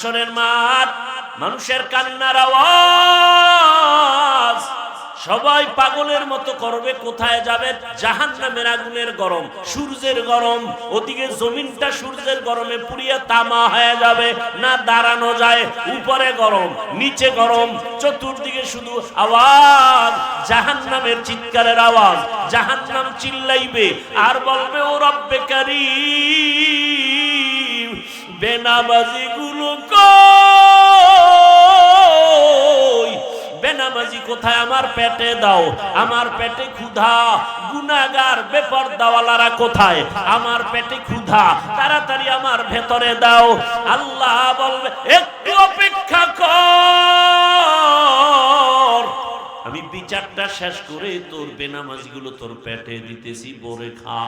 হাসরের মাঠ, মানুষের কান্নার আওয়াজ, সবাই পাগলের মতো করবে। কোথায় যাবে? জাহান্নামের আগুনের গরম, সূর্যের গরম, ওদিকে জমিনটা সূর্যের গরমে পুড়িয়ে তামা হয়ে যাবে, না দাঁড়ানো যায়। উপরে গরম, নিচে গরম, চতুর্দিকে শুধু আওয়াজ, জাহান্নামের চিৎকারের আওয়াজ। জাহান্নাম চিল্লাইবে আর বলবে, ও রব্বে কারীম, বেনামাজি গুলো কই? বেনামাজি কোথায়? আমার পেটে দাও, আমার পেটে ক্ষুধা। গুনাহগার বেপরদাওয়ালারা কোথায়? আমার পেটে ক্ষুধা, তাড়াতাড়ি আমার ভেতরে দাও। আল্লাহ বলবে, একটু অপেক্ষা কর, আমি বিচারটা শেষ করে তোর বেনামাজিগুলো তোর পেটে দিতেছি, বরে খা,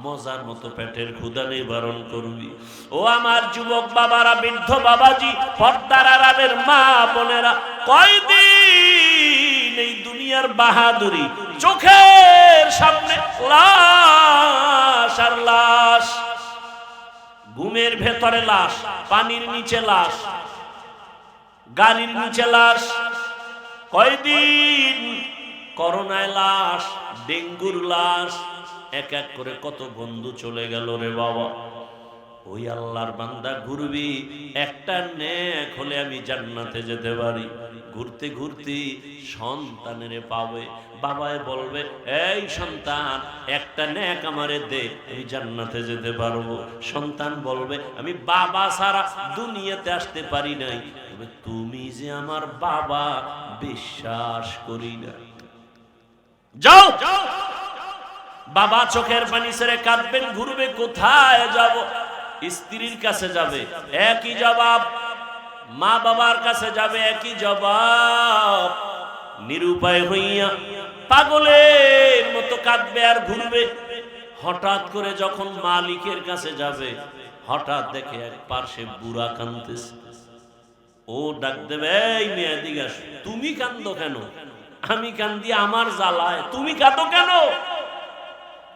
মজার মতো পেটের ক্ষুধা নিবারণ করবি। ও আমার যুবক বাবারা, বৃদ্ধ বাবাজি, পর্দার আড়ালের মা বোনেরা, কয়দিন এই দুনিয়ার বাহাদুরি, চোখের সামনে লাশ আর লাশ, ঘুমের ভেতরে লাশ, পানির নিচে লাশ, গাড়ির নিচে লাশ, কয়দিন করোনায় লাশ, ডেঙ্গুর লাশ, এক এক করে কত বন্ধু চলে গেল রে বাবা। ওই আল্লাহর বান্দা ঘুরবি, একটা নেক হলে আমি জান্নাতে যেতে পারি। ঘুরতে ঘুরতে সন্তানের পাবে, বাবায় বলবে, এই সন্তান, একটা নেক আমারে দে, আমি জান্নাতে যেতে পারবো। সন্তান বলবে, আমি বাবা ছাড়া দুনিয়াতে আসতে পারি নাই, তুমি যে আমার বাবা, বিশ্বাস করি না। যাও। বাবা চোখের পানি ছেড়ে কাঁদবেন, ঘুরবে, কোথায় যাব? স্ত্রীর কাছে যাবে, একই জবাব। মা বাবার কাছে যাবে, একই জবাব। নিরুপায় হইয়া পাগলের মতো কাঁদবে আর ঘুরবে। হঠাৎ করে যখন মালিকের কাছে যাবে, হঠাৎ দেখে এক পার্শ্বে বুড়া কাঁদতেছে। ও ডাক দেবে, এই মেয়ে দিকে আসো। তুমি কাঁদো কেন? আমি কান্দি আমার জ্বালায়, তুমি কাঁদো কেন?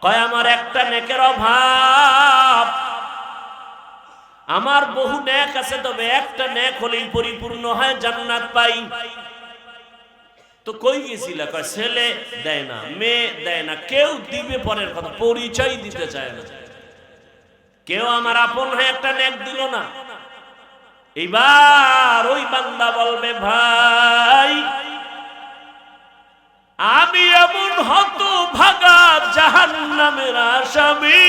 কয়, আমার একটা নেকের অভাব, আমার বহু নেক আছে, তবে একটা নেক হলেই পরিপূর্ণ হয়, জান্নাত পাই। তো কই গেছিল? কয়, ছেলে দেয় না, মেয়ে দেয় না, কেউ দিবে পরের কথা, পরিচয় দিতে চায় না, কেউ আমার আপন হয়ে একটা নেক দিল না। এইবার ওই বান্দা বলবে, ভাই, আমি এমন হতভাগা জাহান্নামের আসামি,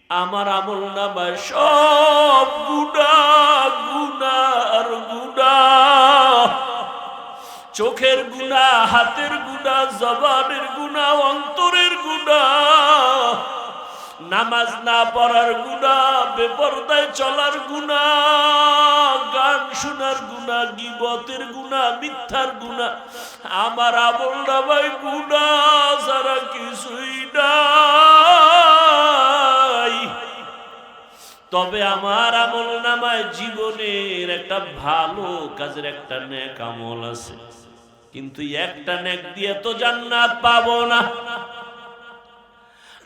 আমার আমল নামায় সব গুনাহ, গুনার গুনাহ, চোখের গুনাহ, হাতের গুনাহ, জবানের গুনাহ, অন্তরের গুনাহ, নামাজ না পড়ার গুনাহ, বেপরদায় চলার গুনাহ, গান শোনার গুনাহ, গীবতের গুনাহ, মিথ্যার গুনাহ। আমার আমল নামায় গুনাহ ছাড়া কিছুই নাই। তবে আমার আমল নামায় জীবনের একটা ভালো কাজের একটা নেক আমল আছে, কিন্তু একটা নেক দিয়ে তো জান্নাত পাবো না।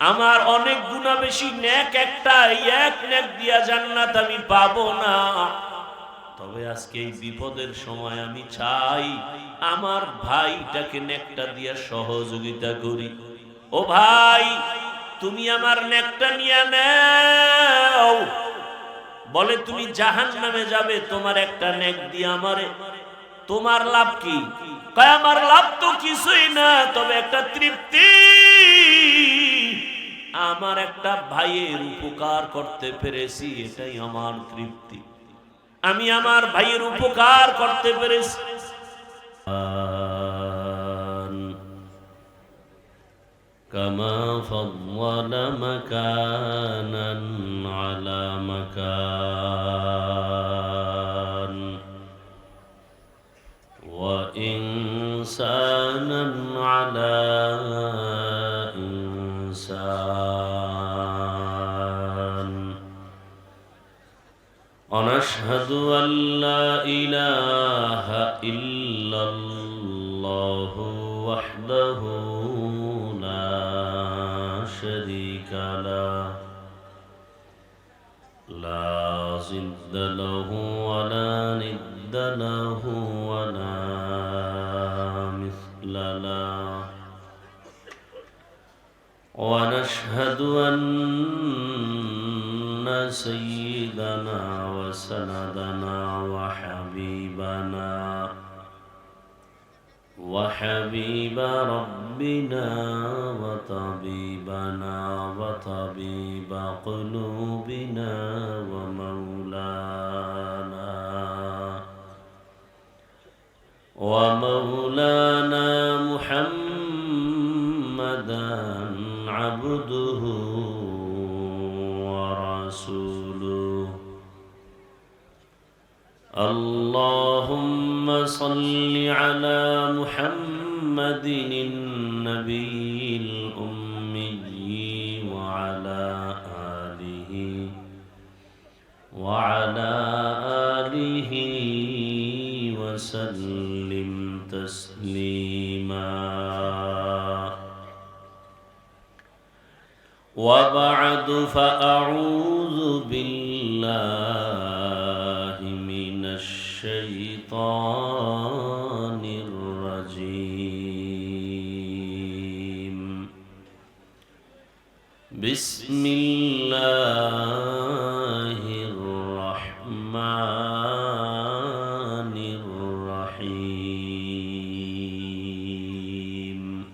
আমার অনেক গুনাহ বেশি, নেক একটা, এক নেক দিয়া জান্নাত আমি পাবো না। তবে আজকে এই বিপদের সময় আমি চাই আমার ভাইটাকে নেকটা দিয়া সহযোগিতা করি। ও ভাই, তুমি আমার নেকটা নিয়ে নাও। বলে, তুমি জাহান্নামে যাবে, তোমার একটা নেক দিয়ে আমারে, তোমার লাভ কি? কয়, আমার লাভ তো কিছুই না, তবে একটা তৃপ্তি, আমার একটা ভাইয়ের উপকার করতে পেরেছি, এটাই আমার তৃপ্তি। আমি আমার ভাইয়ের উপকার করতে পেরেছি। কামা ফাদ্দালা মাকানান আলা মাকান ওয়া ইনসানান আলা ইনসান। ওয়ানাশহাদু আল্লা ইলাহা ইল্লাল্লাহু ওয়াহদাহু লা শারীকা লাহু লা ضد له ولا ند له ولا مثل له ونشهد أن سيدنا وسندنا وحبيب ربنا وطبيب قلوبنا ومولانا محمدا عبده ورسوله اللهم صل على محمد النبي الأمي وعلى آله وسلم تسليما وبعد فأعوذ بالله من الشيطان الرجيم بسم الله الرحمن الرحيم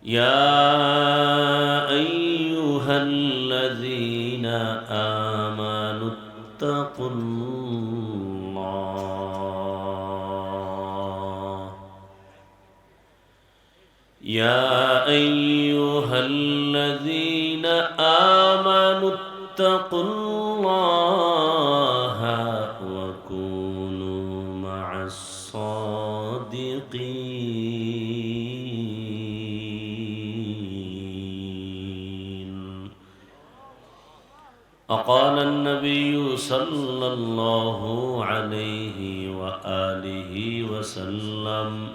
يا أيها الذين آمنوا اتقوا الله يا أيها الذين آمنوا اتقوا الله وكونوا مع الصادقين وقال النبي صلى الله عليه وآله وسلم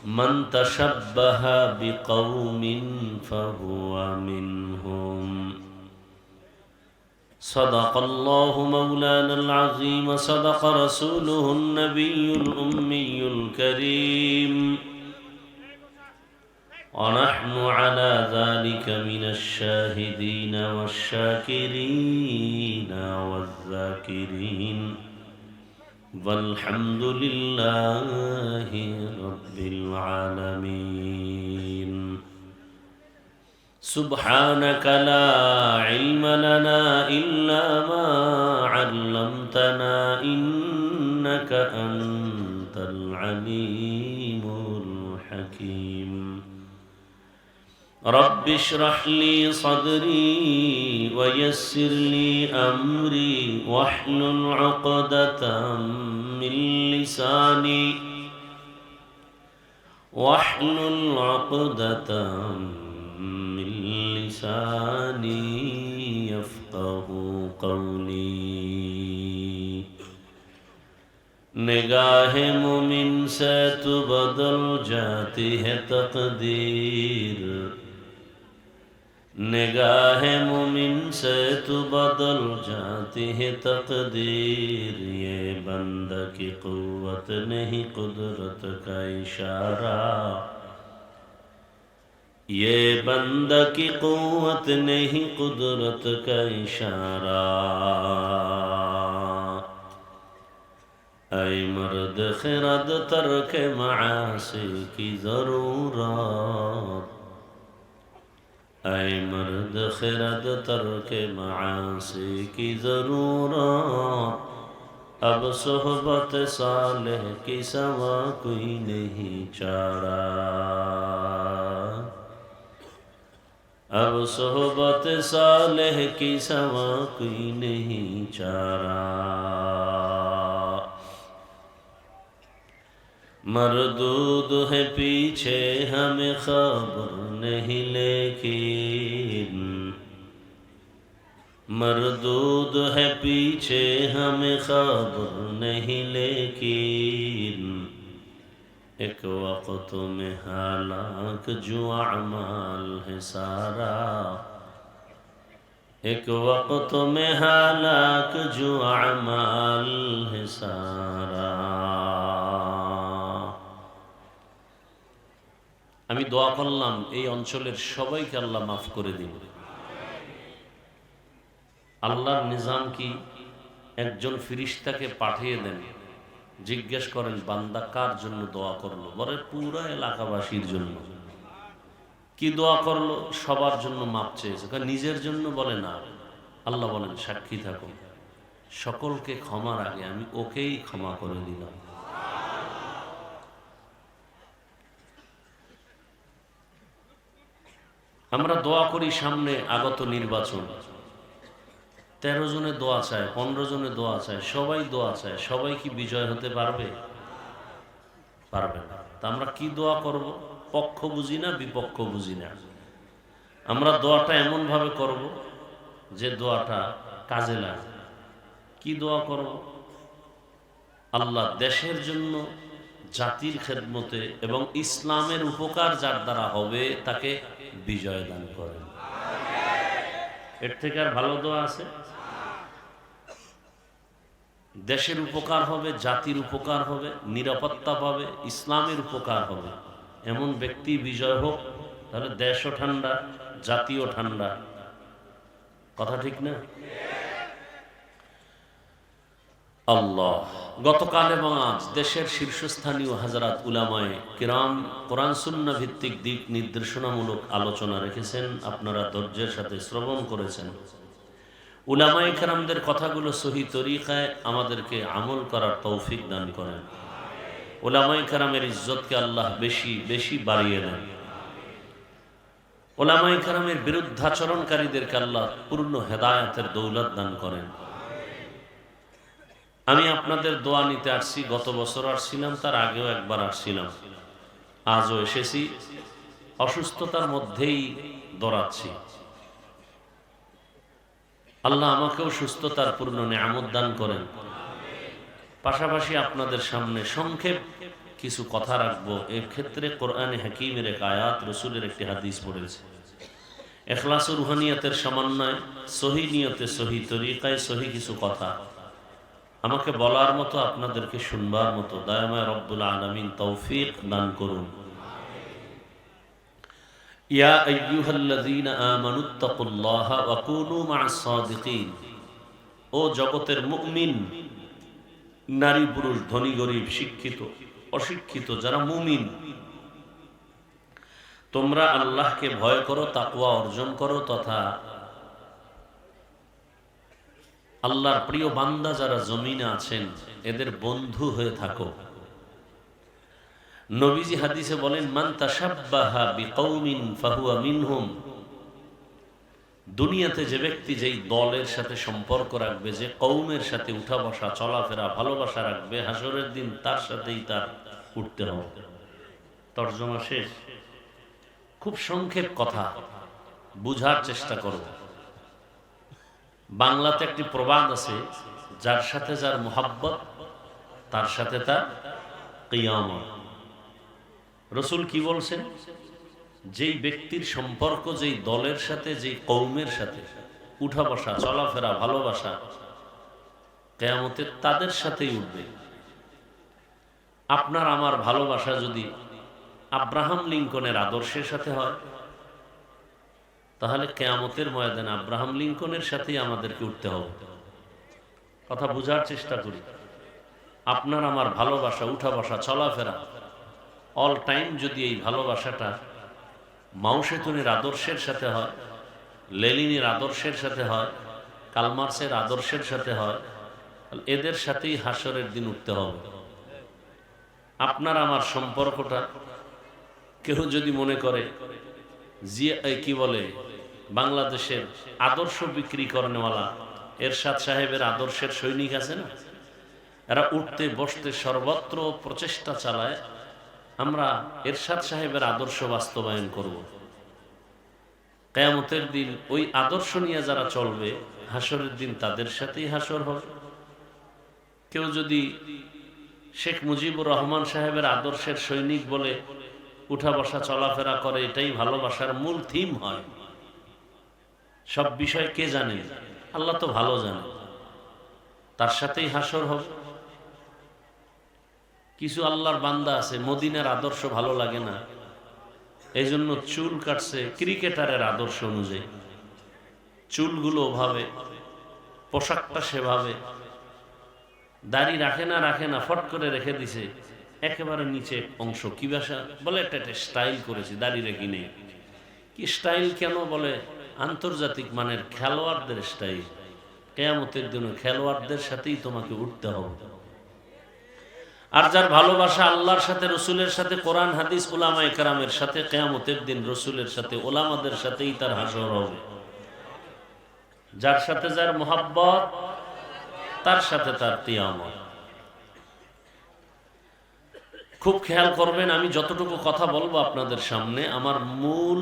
من تشبه بقوم فهو منهم صدق الله مولانا العظيم صدق رسوله النبي الأمي الكريم ونحن على ذلك من الشاهدين والشاكرين والذاكرين والحمد لله رب العالمين سبحانك لا علم لنا إلا ما علمتنا إنك أنت العليم الحكيم رب اشرح لي صدري ويسر لي أمري واحلل عقدة من لساني يفقه قولي निगाह मुमिन से तो बदल जाती है तकदीर निगाह मुमिन से तो बदल जाती है तकदीर ये बंदा की कुव्वत नहीं कुदरत का इशारा ये बंदा की कुव्वत नहीं कुदरत का इशारा ऐ मर्द खिरद तर्क मासी की ज़रूरत ऐ मर्द खिरद तर्क मासी की ज़रूरत अब सोहबत सालेह की सवा कोई नहीं चारा अब सोहबत सालेह की सवा कोई नहीं चारा मरदूद है पीछे हमें खबर नहीं लेकिन मरदूद है पीछे हमें खबर नहीं लेकिन एक वक्त में हालाक जो अमाल है सारा एक वक्त में हालाक जो अमाल है सारा। আমি দোয়া করলাম এই অঞ্চলের সবাইকে আল্লাহ মাফ করে দিন। আল্লাহর নিজাম কি, একজন ফিরিস্তাকে পাঠিয়ে দেন, জিজ্ঞেস করেন বান্দা কার জন্য দোয়া করলো, বলে পুরা এলাকাবাসীর জন্য। কি দোয়া করলো? সবার জন্য মাপ চেয়েছে। নিজের জন্য বলে না। আল্লাহ বলেন সাক্ষী থাকুন, সকলকে ক্ষমার আগে আমি ওকেই ক্ষমা করে দিলাম। আমরা দোয়া করি সামনে আগত নির্বাচন, 13 জনে দোয়া চায়, 15 জনে দোয়া চায়, সবাই দোয়া চায়। সবাই কি বিজয় হতে পারবে? পারবে না। তা আমরা কি দোয়া করব? পক্ষ বুঝি না, বিপক্ষ বুঝি না। আমরা দোয়াটা এমন ভাবে করব যে দোয়াটা কাজে লাগে। কি দোয়া করব? আল্লাহ দেশের জন্য, জাতির খেদমতে এবং ইসলামের উপকার যার দ্বারা হবে তাকে বিজয় দান করেন। এর থেকে আর ভালো দোয়া আছে? দেশের উপকার হবে, জাতির উপকার হবে, নিরাপত্তা পাবে, ইসলামের উপকার হবে, এমন ব্যক্তি বিজয় হোক। তাহলে দেশও ঠান্ডা, জাতিও ঠান্ডা। কথা ঠিক না? আল্লাহ গতকাল এবং আজ দেশের শীর্ষস্থানীয় হাজরাত উলামায়ে কিরাম কোরআন সুন্নাহ ভিত্তিক দিক নির্দেশনামূলক আলোচনা রেখেছেন। আপনারা ধৈর্যের সাথে শ্রবণ করেছেন। উলামায়ে কেরামদের কথাগুলো সহি তরিকায় আমাদেরকে আমল করার তৌফিক দান করেন। উলামায়ে কেরামের ইজ্জতকে আল্লাহ বেশি বেশি বাড়িয়ে দেন। উলামায়ে কেরামের বিরুদ্ধাচরণকারীদেরকে আল্লাহ পূর্ণ হেদায়েতের দৌলত দান করেন। আমি আপনাদের দোয়া নিতে আসছি। গত বছর আসছিলাম, তার আগেও একবার আসছিলাম, আজও এসেছি। অসুস্থতার মধ্যেই দৌড়াচ্ছি। আল্লাহ আমাকেও সুস্থতার পূর্ণ নেয়ামত দান করেন। পাশাপাশি আপনাদের সামনে সংক্ষেপ কিছু কথা রাখবো। এর ক্ষেত্রে কোরআনে হাকিমের এক আয়াত, রসুলের একটি হাদিস পড়েছে। ইখলাস ও রুহানিয়াতের সমন্বয়, সহি নিয়তে, সহি তরিকায়, সহি কিছু কথা আমাকে বলার মতো, আপনাদেরকে শুনবার মতো দয়াময় রব্বুল আলামিন তৌফিক দান করুন। ইয়া আইয়ুহাল্লাযীনা আমানুত্তাকুল্লাহা ওয়া কুনু মা'আস সাদিকিন। ও জগতের মুমিন, নারী পুরুষ, ধনী গরিব, শিক্ষিত অশিক্ষিত, যারা মুমিন, তোমরা আল্লাহকে ভয় করো, তাকওয়া অর্জন করো, তথা আল্লাহর প্রিয় বান্দা যারা জমিনে আছেন এদের বন্ধু হয়ে থাকো। নবীজি হাদিসে বলেন, মান তাশাব্বাহা বিকৌমিন ফাহুয়া মিনহুম। দুনিয়াতে যে ব্যক্তি যেই দলের সাথে সম্পর্ক রাখবে, যে কওমের সাথে উঠা বসা, চলাফেরা, ভালোবাসা রাখবে, হাসরের দিন তার সাথেই তার উঠতে হবে। তর্জমা শেষ। খুব সংক্ষেপ কথা, বুঝার চেষ্টা করব। বাংলাতে একটি প্রবাদ আছে, যার সাথে যার মুহাব্বত তার সাথে তার কিয়ামত। রসুল কি বলছেন? যেই ব্যক্তির সম্পর্ক যেই দলের সাথে, যেই কওমের সাথে উঠা বসা, চলাফেরা, ভালোবাসা, কিয়ামতে তাদের সাথেই উঠবে। আপনার আমার ভালোবাসা যদি আব্রাহাম লিঙ্কনের আদর্শের সাথে হয়, তাহলে কিয়ামতের ময়দানে আব্রাহাম লিঙ্কনের সাথেই আমাদেরকে উঠতে হবে। কথা বুঝার চেষ্টা করি। আপনার আমার ভালোবাসা, উঠা বসা, চলাফেরা, অল টাইম যদি এই ভালোবাসাটা মাও সেতুনের আদর্শের সাথে হয়, লেনিনের আদর্শের সাথে হয়, কালমার্সের আদর্শের সাথে হয়, এদের সাথেই হাসরের দিন উঠতে হবে। আপনার আমার সম্পর্কটা কেউ যদি মনে করে কি বলে, বাংলাদেশের আদর্শ বিক্রি করেনেওয়ালা এরশাদ সাহেবের আদর্শের সৈনিক আছে না, এরা উঠতে বসতে সর্বত্র প্রচেষ্টা চালায়, আমরা এরশাদ সাহেবের আদর্শ বাস্তবায়ন করব। কিয়ামতের দিন ওই আদর্শ নিয়ে যারা চলবে, হাসরের দিন তাদের সাথেই হাসর হবে। কেউ যদি শেখ মুজিবুর রহমান সাহেবের আদর্শের সৈনিক বলে উঠা বসা চলাফেরা করে, এটাই ভালোবাসার মূল থিম হয়, সব বিষয় কে জানে? আল্লাহ তো ভালো জানে। তার সাথেই হাসর হবে। কিছু আল্লাহর বান্দা আছে মদিনার আদর্শ ভালো লাগে না, এই জন্য চুল কাটছে ক্রিকেটারের আদর্শ অনুযায়ী। চুলগুলো ওভাবে, পোশাকটা সেভাবে, দাড়ি রাখে না ফট করে রেখে দিছে একেবারে নিচে অংশ। কি ভাষা বলে? একটা স্টাইল করেছি, দাড়ি রেখে নেই। কি স্টাইল কেন? বলে আন্তর্জাতিক মানের খেলোয়াড়দের স্টাইল। কিয়ামতের দিনে খেলোয়াড়দের সাথেই তোমাকে উঠতে হবে। আর যার ভালোবাসা আল্লাহর সাথে, রসুলের সাথে, কোরআন হাদিস উলামায়ে কেরামের সাথে, কিয়ামতের দিন রসুলের সাথে, ওলামাদের সাথেই তার হাসর হবে। যার সাথে যার মোহাব্বত, তার সাথে তার কিয়ামত। খুব খেয়াল করবেন, আমি যতটুকু কথা বলবো আপনাদের সামনে, আমার মূল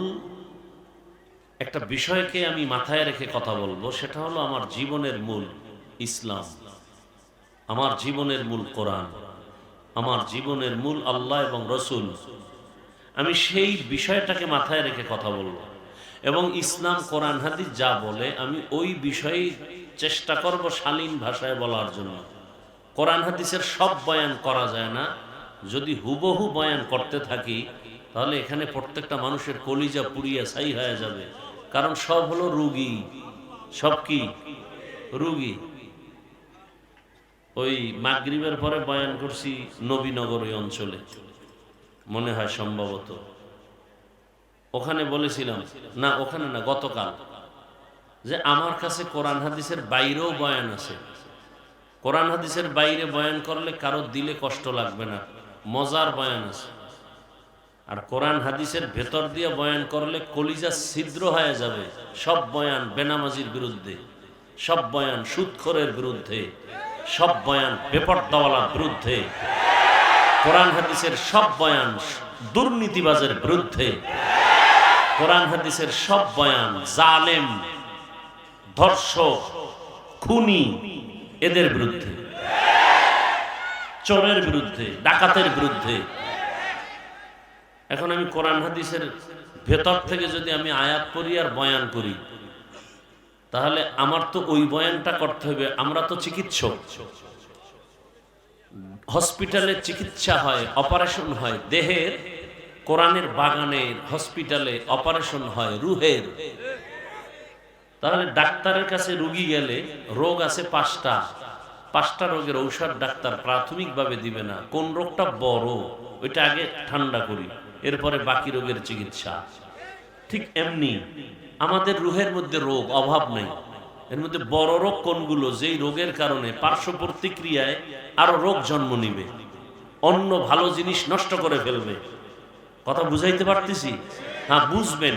একটা বিষয়কে আমি মাথায় রেখে কথা বলবো। সেটা হলো আমার জীবনের মূল ইসলাম, আমার জীবনের মূল কোরআন, আমার জীবনের মূল আল্লাহ এবং রসুল। আমি সেই বিষয়টাকে মাথায় রেখে কথা বলবো এবং ইসলাম কোরআন হাদিস যা বলে আমি ওই বিষয়ে চেষ্টা করব শালীন ভাষায় বলার জন্য। কোরআন হাদিসের সব বয়ান করা যায় না। যদি হুবহু বয়ান করতে থাকি তাহলে এখানে প্রত্যেকটা মানুষের কলিজা পুড়িয়া ছাই হয়ে যাবে। কারণ সব হলো রুগী, সব কি রুগী। ওই মাগরিবের পরে বয়ান করছি নবীনগর ওই অঞ্চলে, মনে হয় সম্ভবত ওখানে বলেছিলাম, না ওখানে না, গতকাল, যে আমার কাছে কোরআন হাদিসের বাইরেও বয়ান আছে। কোরআন হাদিসের বাইরে বয়ান করলে কারো দিলে কষ্ট লাগবে না, মজার বয়ান আছে। আর কোরআন হাদিসের ভেতর দিয়ে বয়ান করলে কলিজা ছিদ্র হয়ে যাবে। সব বয়ান বেনামাজির বিরুদ্ধে, সব বয়ান সুদখোরের বিরুদ্ধে, সব বয়ান বেপরদাওয়ালার বিরুদ্ধে, কোরআন হাদিসের সব বয়ান দুর্নীতিবাজের বিরুদ্ধে, কোরআন হাদিসের সব বয়ান জালেম, ধর্ষক, খুনি এদের বিরুদ্ধে, চোরের বিরুদ্ধে, ডাকাতের বিরুদ্ধে। এখন আমি কোরআন হাদিসের ভেতর থেকে যদি আমি আয়াত পড়ি আর বয়ান করি, তাহলে আমার তো ওই বয়ানটা করতে হবে। আমরা তো চিকিৎসক, হসপিটালে চিকিৎসা হয়, অপারেশন হয় দেহের, কোরআনের বাগানের হসপিটালে অপারেশন হয় রুহের। তাহলে ডাক্তারের কাছে রুগী গেলে রোগ আছে পাঁচটা রোগের ঔষধ ডাক্তার প্রাথমিকভাবে দিবে না। কোন রোগটা বড় ওইটা আগে ঠান্ডা করি, এরপরে বাকি রোগের চিকিৎসা। ঠিক এমনি আমাদের রুহের মধ্যে রোগ অভাব নেই। এর মধ্যে বড় রোগ কোনগুলো? যেই রোগের কারণে পার্শ্ব প্রতিক্রিয়ায় আরো রোগ জন্ম নিবে, অন্য ভালো জিনিস নষ্ট করে ফেলবে। কথা বুঝাইতে পারতেছি? হ্যাঁ, বুঝবেন।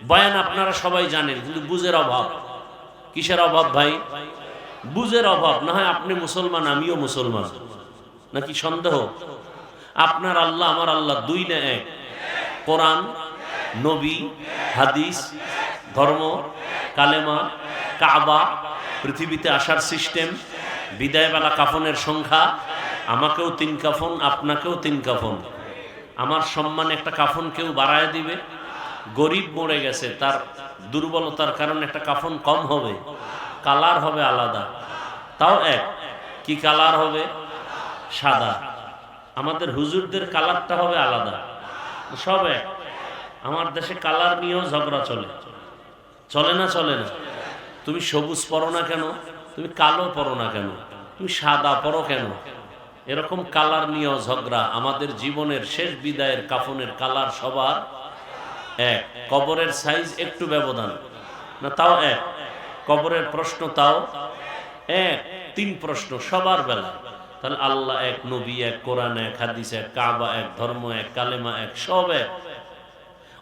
বয়ান আপনারা সবাই জানেন, কিন্তু বুঝের অভাব। কিসের অভাব ভাই? বুঝের অভাব। না হয় আপনি মুসলমান, আমিও মুসলমান, নাকি সন্দেহ? আপনার আল্লাহ আমার আল্লাহ দুই না এক? কোরআন, নবী, হাদিস, ধর্ম, কালেমা, কাবা, পৃথিবীতে আসার সিস্টেম, বিদায়বেলা কাফনের সংখ্যা। আমাকেও 3 কাফন, আপনাকেও 3 কাফন। আমার সম্মান একটা কাফন কেউ বাড়ায় দিবে? গরিব মরে গেছে, তার দুর্বলতার কারণে একটা কাফন কম হবে, কালার হবে আলাদা, তাও এক। কি কালার হবে? সাদা। আমাদের হুজুরদের কালারটা হবে আলাদা, সব এক। আমার দেশে কালার নিয়েও ঝগড়া চলে, চলে না? চলে না? তুমি সবুজ পরো না কেন? তুমি কালো পরো না কেন? তুমি সাদা পরো কেন? এরকম কালার নিয়েও ঝগড়া। আমাদের জীবনের শেষ বিদায়ের কাফনের কালার সবার এক। কবরের সাইজ একটু ব্যবধান না, তাও এক। কবরের প্রশ্ন তাও এক। 3 প্রশ্ন সবার বেলা। তাহলে আল্লাহ এক, নবী এক, কোরআন এক, হাদিস এক, কাবা এক, ধর্ম এক, কালেমা এক, সব এক।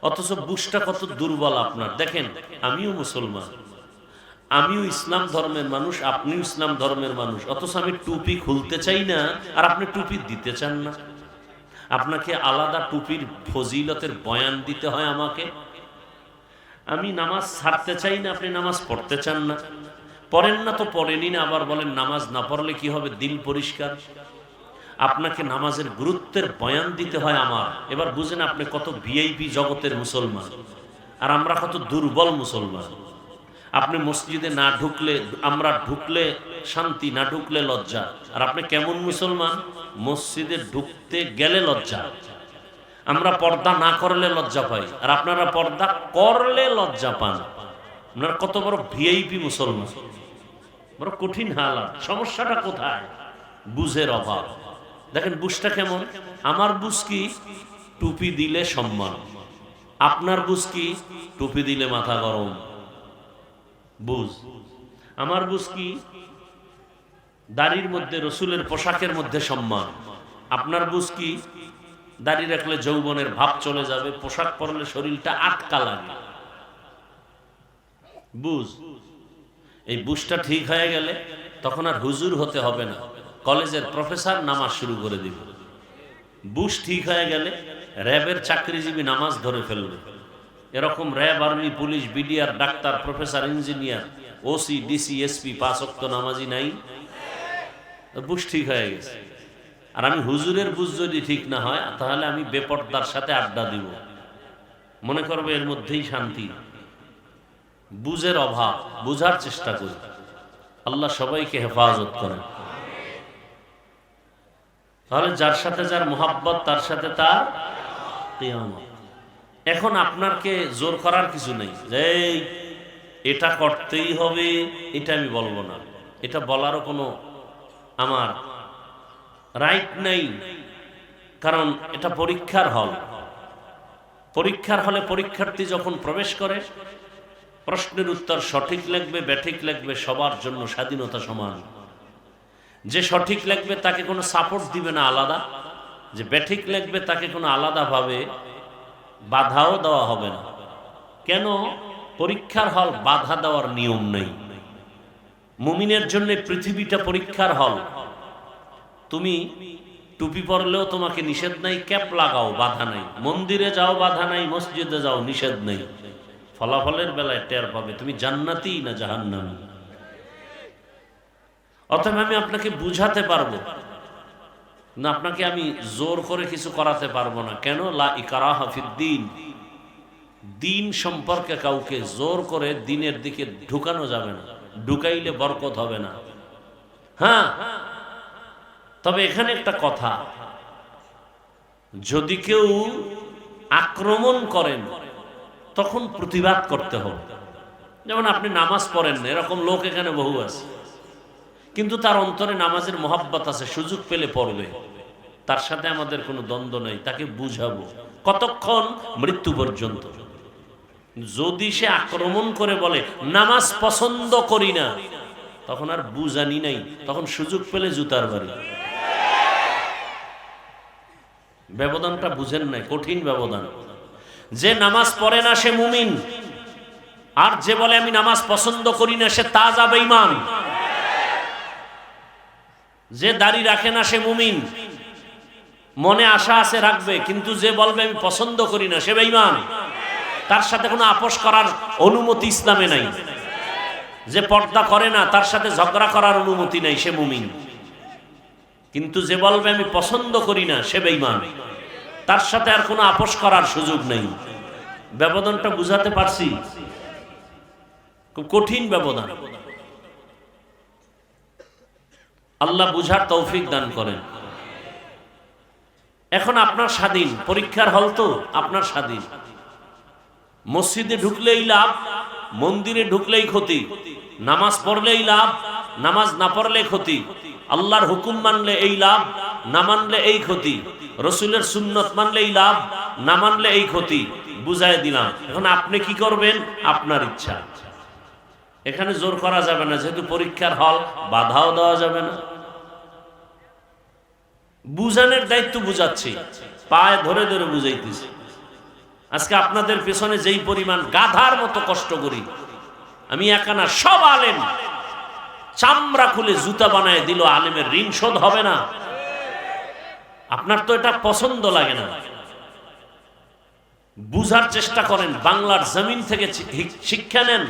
অথচ বুঝটা কত দুর্বল আপনার। দেখেন, আমিও মুসলমান, আমিও ইসলাম ধর্মের মানুষ, আপনিও ইসলাম ধর্মের মানুষ, অথচ আমি টুপি খুলতে চাই না আর আপনি টুপি দিতে চান না। আপনাকে আলাদা টুপির ফজিলতের বয়ান দিতে হয় আমাকে। আমি নামাজ ছাড়তে চাই না, আপনি নামাজ পড়তে চান না। পড়েন না তো পড়েনি না, আবার বলেন নামাজ না পড়লে কি হবে? দিল পরিষ্কার। আপনাকে নামাজের গুরুত্বের বয়ান দিতে হয় আমার। এবার বুঝেন আপনি কত ভিআইপি জগতের মুসলমান আর আমরা কত দুর্বল মুসলমান। আপনি মসজিদে না ঢুকলে, আমরা ঢুকলে শান্তি, না ঢুকলে লজ্জা। আর আপনি কেমন মুসলমান? মসজিদে ঢুকতে গেলে লজ্জা। আমরা পর্দা না করলে লজ্জা পাই, আর আপনারা পর্দা করলে লজ্জা পান। আপনারা কত বড় ভিআইপি মুসলমান, বড় কঠিন হালাত। সমস্যাটা কোথায়? বুঝের অভাব। দেখেন বুঝটা কেমন। আমার বুঝ কি? টুপি দিলে সম্মান। আপনার বুঝ কি? টুপি দিলে মাথা গরম। বুঝ আমার বুঝ কি? দাড়ির মধ্যে, রসুলের পোশাকের মধ্যে সম্মান। আপনার বুঝ কি? দাড়ি রাখলে যৌবনের ভাব চলে যাবে, পোশাক পরলে শরীরটা আটকা লাগে। বুঝ। এই বুঝটা ঠিক হয়ে গেলে তখন আর হুজুর হতে হবে না, কলেজের প্রফেসর নামাজ শুরু করে দিবে। বুঝ ঠিক হয়ে গেলে র্যাবের চাকরিজীবী নামাজ ধরে ফেলবে। এরকম RAB, army, police, BDR, doctor, professor, engineer, OC, DC, SP 5 ওয়াক্ত নামাজি নাই? বুঝ ঠিক হয়ে গেছে। আর আমি হুজুরের বুঝ যদি ঠিক না হয়, তাহলে আমি বেপর্দার সাথে আড্ডা দিব, মনে করবো এর মধ্যেই শান্তি। বুঝের অভাব। বুঝার চেষ্টা করি। আল্লাহ সবাইকে হেফাজত করেন। তাহলে যার সাথে যার মোহাব্বত, তার সাথে তার কিয়ামত। এখন আপনাকে জোর করার কিছু নেই যে এটা করতেই হবে, এটা আমি বলবো না, এটা বলারও কোনো আমার রাইট নাই। কারণ এটা পরীক্ষার হল। পরীক্ষার হলে পরীক্ষার্থী যখন প্রবেশ করে, প্রশ্নের উত্তর সঠিক লিখবে, ব্যাঠিক লিখবে, সবার জন্য স্বাধীনতা সমান। যে সঠিক লিখবে তাকে কোনো সাপোর্ট দিবে না আলাদা, যে ব্যাঠিক লিখবে তাকে কোনো আলাদাভাবে বাধাও দেওয়া হবে না। কেন? পরীক্ষার হল, বাধা দেওয়ার নিয়ম নেই। মুমিনের জন্য পৃথিবীটা পরীক্ষার হল। তুমি টুপি পরলেও তোমাকে নিষেধ নাই, ক্যাপ লাগাও, বাধা নাই। মন্দিরে যাও, বাধা নাই। মসজিদে যাও, নিষেধ নেই। ফলাফলের বেলায় টের পাবে তুমি জান্নাতি না জাহান্নামী। অতএব আমি আপনাকে বুঝাতে পারবো না, আপনাকে আমি জোর করে কিছু করাতে পারবো না। কেন? লা ইকরাহা ফিদ্দীন। দিন সম্পর্কে কাউকে জোর করে দিনের দিকে ঢুকানো যাবে না, ঢুকাইলে বরকত হবে না। হ্যাঁ, তবে এখানে একটা কথা, যদি কেউ আক্রমণ করেন তখন প্রতিবাদ করতে হবে। যেমন আপনি নামাজ পড়েন না, এরকম লোক এখানে বহু আছে, কিন্তু তার অন্তরে নামাজের মোহাব্বত আছে, সুযোগ পেলে পড়বে। তার সাথে আমাদের কোনো দ্বন্দ্ব নেই, তাকে বুঝাবো। কতক্ষণ? মৃত্যু পর্যন্ত। যদি সে আক্রমণ করে বলে নামাজ পছন্দ করি না, তখন আর বুঝানি নাই, তখন সুযোগ পেলে জুতার বাড়ি। ব্যবধানটা বুঝেন নাই, কঠিন ব্যবধান। যে নামাজ পড়ে না সে মুমিন, আর যে বলে আমি নামাজ পছন্দ করি না সে তাজা বেঈমান। যে দাড়ি রাখে না সে মুমিন, মনে আশা আছে রাখবে, কিন্তু যে বলবে আমি পছন্দ করি না সে বেঈমান। তার সাথে কোনো আপোষ করার অনুমতি ইসলামে নাই। যে পর্দা করে না তার সাথে ঝগড়া করার অনুমতি নাই, সে মুমিন। কিন্তু যে বলবে আমি পছন্দ করি না সে বেঈমান, তার সাথে আর কোনো আপোষ করার সুযোগ নেই। ব্যবধানটা বুঝাতে পারছি? খুব কঠিন ব্যবধান। আল্লাহ বুঝার তৌফিক দান করেন। এখন আপনার স্বাধীন, পরীক্ষার হল তো আপনার স্বাধীন। মসজিদে ঢুকলেই লাভ, মন্দিরে ঢুকলেই ক্ষতি। নামাজ পড়লেই লাভ, নামাজ না পড়লে ক্ষতি। আল্লাহর হুকুম মানলে এই লাভ, না মানলে এই ক্ষতি। রসুলের সুন্নত মানলেই লাভ, না মানলে এই ক্ষতি। বুঝাই দিলাম। এখন আপনি কি করবেন? আপনার ইচ্ছা। এখানে জোর করা যাবে না, যেহেতু পরীক্ষার হল, বাধাও দেওয়া যাবে না। বুঝানোর দায়িত্ব বুঝাচ্ছি, পায়ে ধরে ধরে বুঝাইতেছি। আজকে আপনাদের পেছনে যেই পরিমাণ গাধার মতো কষ্ট করি, আমি একা না, সব আলেম চামড়া খুলে জুতা বানায় দিল, আলেমের ঋণ শোধ হবে না। আপনার তো এটা পছন্দ লাগে না। বুঝার চেষ্টা করেন, বাংলার জমিন থেকে শিক্ষা নেন।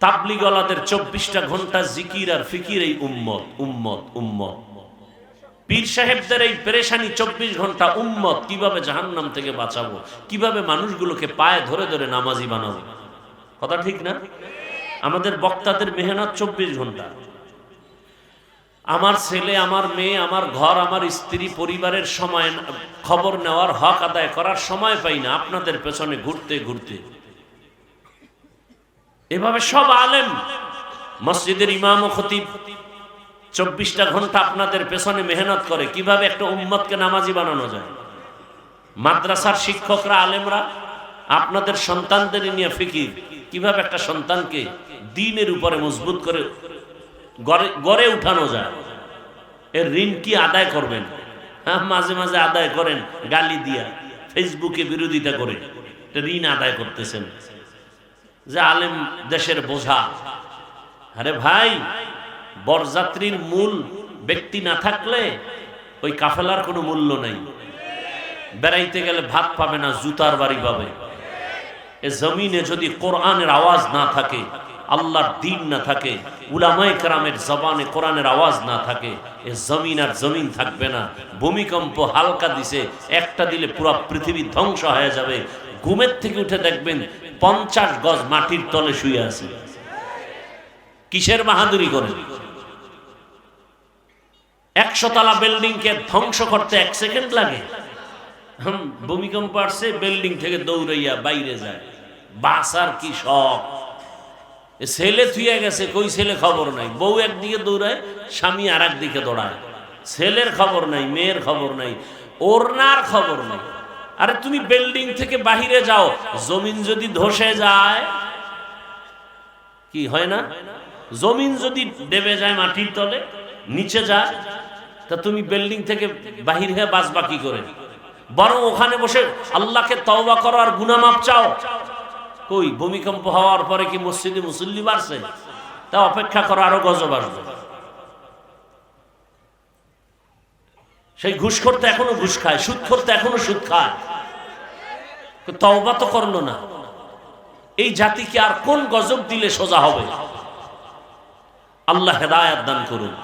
তাবলিগওয়ালাদের 24টা ঘন্টা জিকির আর ফিকির, এই উম্মত উম্মত উম্মত। পীর সাহেবদের এই পেরেশানি 24 ঘন্টা, উম্মত কিভাবে জাহান্নাম থেকে বাঁচাবো, কিভাবে মানুষগুলোকে পায়ে ধরে ধরে নামাজি বানাবো। কথা ঠিক না? আমাদের বক্তাদের মেহনত 24 ঘন্টা। আমার ছেলে, আমার মেয়ে, আমার ঘর, আমার স্ত্রী, পরিবারের সময় খবর নেওয়ার, হক আদায় করার সময় পাই না আপনাদের পেছনে ঘুরতে ঘুরতে। এভাবে সব আলেম, মসজিদের ইমাম ও খতিব 24টা ঘন্টা আপনাদের পেছনে মেহনত করে কিভাবে একটা উম্মতকে নামাজি বানানো যায়। মাদ্রাসার শিক্ষকরা, আলেমরা আপনাদের সন্তানদের নিয়ে ফিকির কিভাবে একটা সন্তানকে দ্বীনের উপরে মজবুত করে গড়ে উঠানো যায়। এর ঋণ কি আদায় করবেন? হ্যাঁ, মাঝে মাঝে আদায় করেন গালি দিয়া, ফেসবুকে বিরোধিতা করে ঋণ আদায় করতেছেন যে আলেম দেশের বোঝা। আরে ভাই, বরযাত্রীর মূল ব্যক্তি না থাকলে ওই কাফেলার কোনো মূল্য নাই। বেড়াইতে গেলে ভাত পাবে না, জুতার বাড়ি পাবে। এ জমিনে যদি কোরআনের আওয়াজ না থাকে, আল্লাহর দ্বীন না থাকে, উলামায়ে কেরামের জবানে কোরআনের আওয়াজ না থাকে, এ জমিন আর জমিন থাকবে না। ভূমিকম্প হালকা দিছে, একটা দিলে পুরো পৃথিবী ধ্বংস হয়ে যাবে। ঘুমের থেকে উঠে দেখবেন 50 গজ মাটির তলে শুয়ে আছে। কিসের বাহাদুরি করে? 100 তলা বিল্ডিং কে ধ্বংস করতে 1 সেকেন্ড লাগে। ভূমিকম্প আসছে, বিল্ডিং থেকে দৌড়াইয়া বাইরে যায়। বাসার কি শখ! ছেলে থুয়ে গেছে, কই ছেলে খবর নাই। বউ একদিকে দৌড়ায়, স্বামী আর একদিকে দৌড়ায়। ছেলের খবর নাই, মেয়ের খবর নাই, ওরনার খবর নাই। আরে তুমি বিল্ডিং থেকে বাহিরে যাও, জমিন যদি ধসে যায় কি হয় না? জমিন যদি দেবে যায় মাটির তলে, নিচে যায়, তা তুমি বিল্ডিং থেকে বাহির হয়ে বাঁচবা কি করে? বরং ওখানে বসে আল্লাহকে তওবা করো আর গুনাহ মাফ চাও। কই, ভূমিকম্প হওয়ার পরে কি মসজিদে মুসল্লি বাড়ছে? তা অপেক্ষা করো, আরো গজব আসবে। সেই ঘুষ করতে এখনো ঘুষ খায়, সুদ করতে এখনো সুদ খায়, তওবা তো করলো না। এই জাতিকে আর কোন গজব দিলে সোজা হবে? আল্লাহ হেদায়েত দান করুন।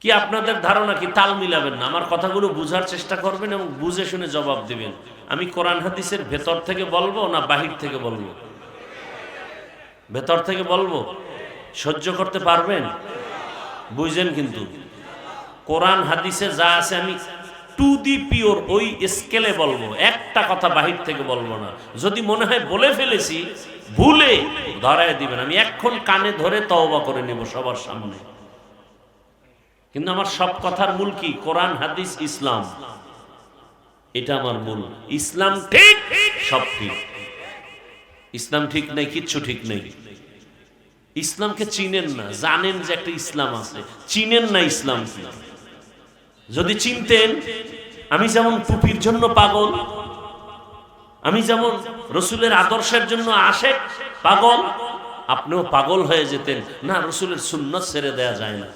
কি আপনাদের ধারণা কি তাল মিলাবেন না? আমার কথাগুলো বুঝার চেষ্টা করবেন এবং বুঝে শুনে জবাব দিবেন। আমি কোরআন হাদিসের ভেতর থেকে বলবো না বাহির থেকে বলবো? ভেতর থেকে বলবো। সহ্য করতে পারবেন? বুঝেন কিন্তু কোরআন হাদিসে যা আছে আমি টু দি পিওর ওই স্কেলে বলবো, একটা কথা বাহির থেকে বলবো না। যদি মনে হয় বলে ফেলেছি, ভুলে ধরায় দিবেন। আমি এখন কানে ধরে তওবা করে নেব সবার সামনে। কিন্তু আমার সব কথার মূল কি? কোরআন, হাদিস, ইসলাম। এটা আমার মূল। ইসলাম ঠিক, সব ঠিক। ইসলাম ঠিক নেই, কিচ্ছু ঠিক নেই। ইসলামকে চিনেন না, জানেন যে একটা ইসলাম আছে, চিনেন না ইসলাম কি। যদি চিনতেন, আমি যেমন টুপির জন্য পাগল, আমি যেমন রসুলের আদর্শের জন্য আশেক পাগল, আপনিও পাগল হয়ে যেতেন। না, রসুলের সুন্নাত ছেড়ে দেয়া যায় না।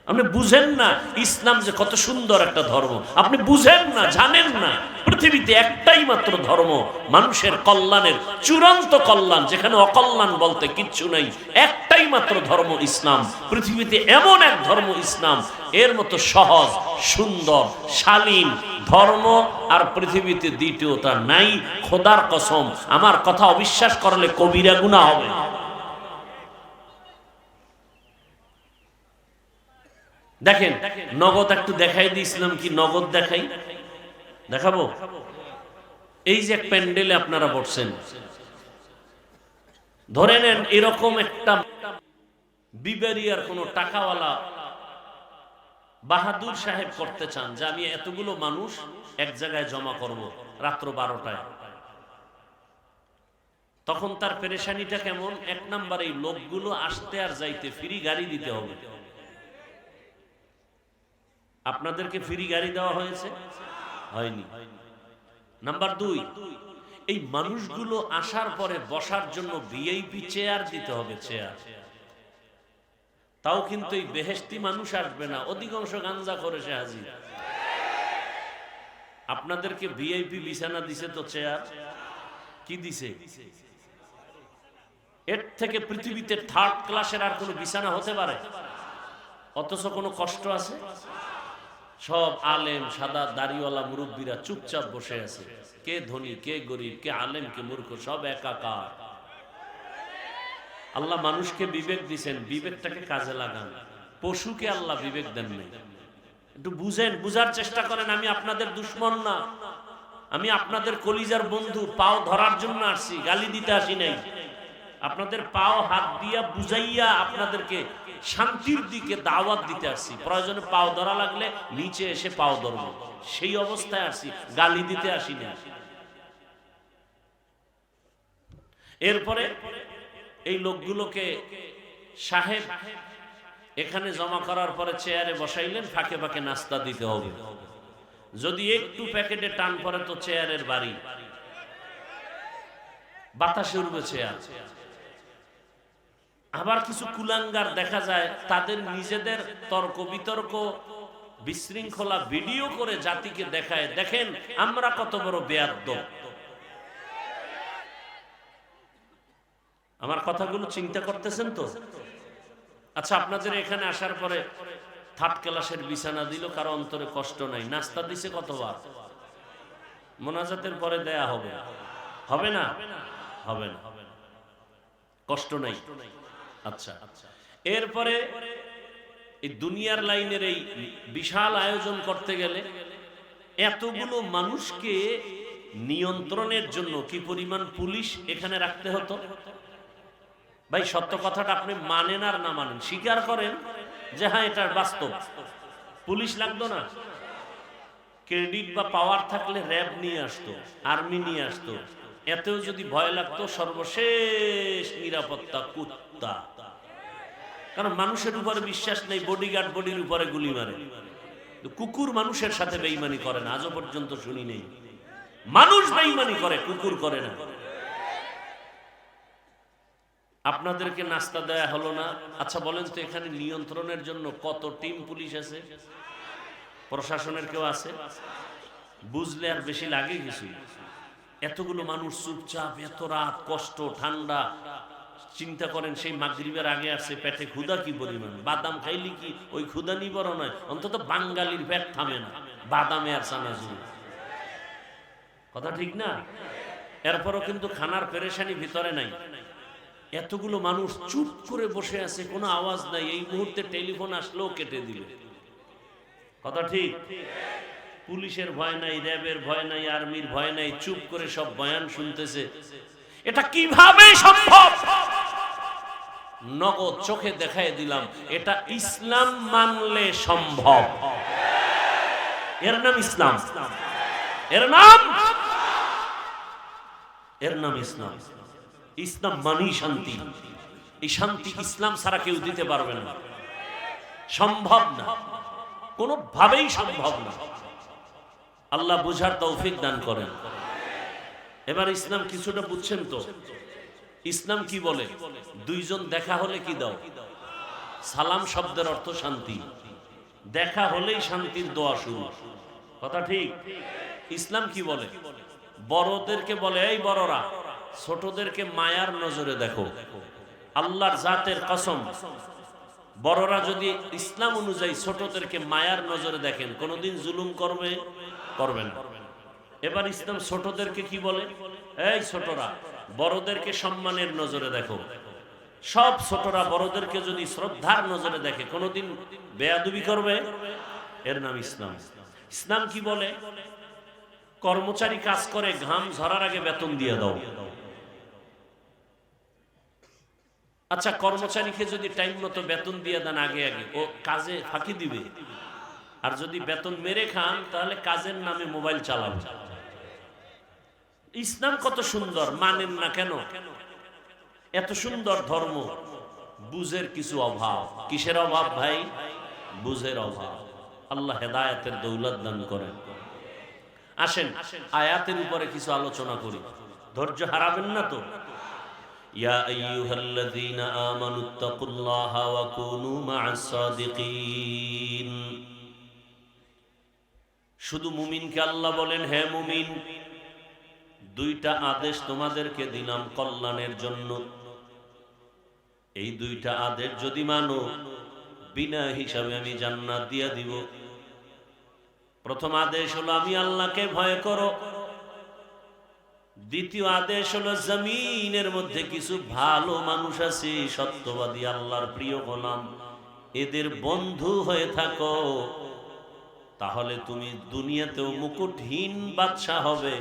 আপনি বুঝেন না ইসলাম যে কত সুন্দর একটা ধর্ম। আপনি বুঝেন না, জানেন না পৃথিবীতে একটাই মাত্র ধর্ম, মানুষের কল্যাণের চূড়ান্ত কল্যাণ, যেখানে অকল্যাণ বলতে কিচ্ছু নাই। একটাই মাত্র ধর্ম ইসলাম। পৃথিবীতে এমন এক ধর্ম ইসলাম, এর মতো সহজ, সুন্দর, শালীন ধর্ম আর পৃথিবীতে দ্বিতীয়টা নাই। খোদার কসম, আমার কথা অবিশ্বাস করলে কবিরা গুনাহ হবে। দেখেন, নগদ একটু দেখাই দিয়েছিলাম, কি নগদ দেখাই? দেখাবো? এই যে এক প্যান্ডেলে আপনারা বসছেন, ধরে নেন এরকম একটা বিবেরিয়ার কোন টাকাওয়ালা বাহাদুর সাহেব করতে চান যে আমি এতগুলো মানুষ এক জায়গায় জমা করব রাত্র 12টায়। তখন তার পেরেশানিটা কেমন? 1 নাম্বার, এই লোকগুলো আসতে আর যাইতে ফ্রি গাড়ি দিতে হবে। আপনাদেরকে ফ্রি গাড়ি দেওয়া হয়েছে? হয়নি। নাম্বার 2, এই মানুষগুলো আসার পরে বসার জন্য ভিআইপি চেয়ার দিতে হবে। চেয়ার তাও কিন্তু এই বেহেশতি মানুষ আসবে না, অধিকাংশ গাঞ্জা করে সে হাজির। আপনাদেরকে ভিআইপি বিছানা দিছে তো চেয়ার কি দিছে? এর থেকে পৃথিবীতে 3rd ক্লাসের আর কোনো বিছানা হতে পারে? অথচ কোনো কষ্ট আছে? সব আলেম সাদা দাড়িওয়ালা মুরব্বীরা চুপচাপ বসে আছে, কে ধনী কে গরিব, কে আলেম কে মূর্খ, সব একাকার। আল্লাহ মানুষকে বিবেক দিয়েছেন, বিবেকটাকে কাজে লাগান। পশুকে আল্লাহ বিবেক দেন নাই। একটু বুঝেন, বুঝার চেষ্টা করেন। আমি আপনাদের দুশ্মন না, আমি আপনাদের কলিজার বন্ধু। পাও ধরার জন্য আসছি, গালি দিতে আসি নাই। আপনাদের পাও হাত দিয়া বুঝাইয়া আপনাদেরকে শান্তির দিকে দাওয়াত দিতে আসছি। প্রয়োজনে পাও ধরা লাগলে নিচে এসে পাও ধরবো, সেই অবস্থায় আসছি, গালি দিতে আসি না। এরপরে এই লোকগুলোকে সাহেব এখানে জমা করার পরে চেয়ারে বসাইলেন, ফাঁকে ফাঁকে নাস্তা দিতে হবে। যদি একটু প্যাকেটে টান পড়ে তো চেয়ারের বাড়ি, বাতাসে উড়বে চেয়ার। আবার কিছু কুলাঙ্গার দেখা যায় তাদের নিজেদের তর্ক বিতর্ক বিশৃঙ্খলা ভিডিও করে জাতিকে দেখায়, দেখেন আমরা কত বড় বেয়াদ্দব। আমার কথাগুলো চিন্তা করতেছেন তো? আচ্ছা, আপনাদের এখানে আসার পরে থার্ড ক্লাসের বিছানা দিল, কারো অন্তরে কষ্ট নাই। নাস্তা দিছে কতবার? মোনাজাতের পরে দেয়া হবে, হবে না? হবে না, কষ্ট নাই। আচ্ছা, এরপরে এই দুনিয়ার লাইনের এই বিশাল আয়োজন করতে গেলে এতগুলো মানুষকে নিয়ন্ত্রণের জন্য কি পরিমাণ পুলিশ এখানে রাখতে হতো? ভাই সত্য কথাটা আপনি মানেন আর না মানেন, স্বীকার করেন যে হ্যাঁ এটা বাস্তব। পুলিশ লাগতো না? ক্রেডিট বা পাওয়ার থাকলে র্যাব নিয়ে আসতো, আর্মি নিয়ে আসতো। এতেও যদি ভয় লাগতো, সর্বশেষ নিরাপত্তা কুত্তা। কারণ মানুষের উপরে বিশ্বাস নেই, বডিগার্ড বডির উপরে গুলি মারে। কুকুর মানুষের সাথে বেঈমানি করে না, আজও পর্যন্ত শুনি নেই। মানুষ বেঈমানি করে, কুকুর করে না। আপনাদেরকে নাস্তা দেয়া হলো না। আচ্ছা বলেন তো, এখানে নিয়ন্ত্রণের জন্য কত টিম পুলিশ আছে? প্রশাসনের কেউ আছে? বুঝলে আর বেশি লাগে কিছু। এতগুলো মানুষ চুপচাপ, এত রাত, কষ্ট, ঠান্ডা। চিন্তা করেন, সেই মাগরিবের আগে আসছে, পেটে ক্ষুধা কি পরিমাণ। বাদাম খাইলি কি ওই ক্ষুধা নিবড় নয়? অন্তত বাঙালির পেট থামে না বাদামে আর চানাচুর। কথা ঠিক না? এরপরও কিন্তু খানার পেরেশানি ভিতরে নাই। এতগুলো মানুষ চুপ করে বসে আছে, কোনো আওয়াজ নাই। এই মুহূর্তে টেলিফোন আসলেও কেটে দিবে। কথা ঠিক? পুলিশের ভয় নাই, র্যাবের ভয় নাই, আর্মির ভয় নাই, চুপ করে সব বয়ান শুনতেছে। এটা কিভাবে সম্ভব? নগদ চোখে দেখাই দিলাম, এটা ইসলাম মানলে সম্ভব। এর নাম ইসলাম, এর নাম ইসলাম। ইসলাম মানেই শান্তি। এই শান্তি ইসলাম ছাড়া কেউ দিতে পারবে না, সম্ভব না, কোনোভাবেই সম্ভব না। আল্লাহ বুঝার তৌফিক দান করেন। এবার ইসলাম কিছুটা বুঝছেন তো? ইসলাম কি বলে? দুইজন দেখা হলে কি দাও? সালাম শব্দের অর্থ শান্তি। দেখা হলেই শান্তির দোয়া শুরু। কথা ঠিক? ইসলাম কি বলে? বড়দেরকে বলে এই বড়রা, ছোটদেরকে মায়ার নজরে দেখো। আল্লাহর জাতের কসম, বড়রা যদি ইসলাম অনুযায়ী ছোটদেরকে মায়ার নজরে দেখেন, কোনোদিন জুলুম করবেন। এবার ইসলাম ছোটদেরকে কি বলে? এই ছোটরা, বড়দেরকে সম্মানের নজরে দেখো। সব ছোটরা বড়দেরকে যদি শ্রদ্ধার নজরে দেখে, কোনোদিন বেয়াদবি করবে? এর নাম ইসলাম। ইসলাম কি বলে? কর্মচারী কাজ করে, ঘাম ঝরার আগে বেতন দিয়ে দাও। আচ্ছা, কর্মচারীকে যদি টাইম মতো বেতন দিয়ে দেন আগে আগে, ও কাজে ফাঁকি দিবে। আর যদি বেতন মেরে খান, তাহলে কাজের নামে মোবাইল চালাবে। ইসলাম কত সুন্দর, মানেন না কেন? এত সুন্দর ধর্ম, বুঝের কিছু অভাব। কিসের অভাব ভাই? বুঝের অভাব। আল্লাহ হেদায়েতের দৌলত দান করেন। আসেন আয়াতের উপরে কিছু আলোচনা করি, ধৈর্য হারাবেন না তো? ইয়া আইয়ুহাল্লাযীনা আমানুত্তাকুল্লাহা ওয়া কুনু মা'আস সাদিকিন। শুধু মুমিনকে আল্লাহ বলেন, হে মুমিন, দুইটা আদেশ তোমাদেরকে দিলাম কল্যাণের জন্য। এই দুইটা আদেশ যদি মানো, বিনা হিসাবে আমি জান্নাত দিয়ে দিব। প্রথম আদেশ হলো আমি আল্লাহকে ভয় করো। দ্বিতীয় আদেশ হলো জমিনের মধ্যে কিছু ভালো মানুষ আছে, সত্যবাদী, আল্লাহর প্রিয় গোলাম, এদের বন্ধু হয়ে থাকো, তাহলে তুমি দুনিয়াতেও মুকুটহীন বাদশা হবে,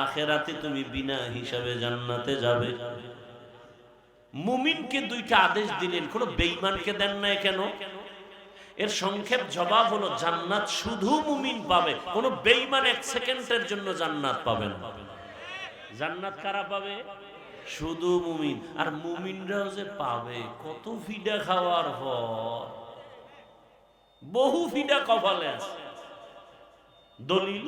আখেরাতে তুমি বিনা হিসাবে জান্নাতে যাবে। মুমিনকে দুইটা আদেশ দিলেন, কোন বেঈমানকে দেন না কেন? এর সংক্ষেপ জবাব হলো জান্নাত শুধু মুমিন পাবে, কোন বেঈমান এক সেকেন্ডের জন্য জান্নাত পাবে না। জান্নাত কারা পাবে? শুধু মুমিন। আর মুমিনরাও যে পাবে কত ফিডা খাওয়ার পর, বহু ফিডা কপালে আছে। দলিল,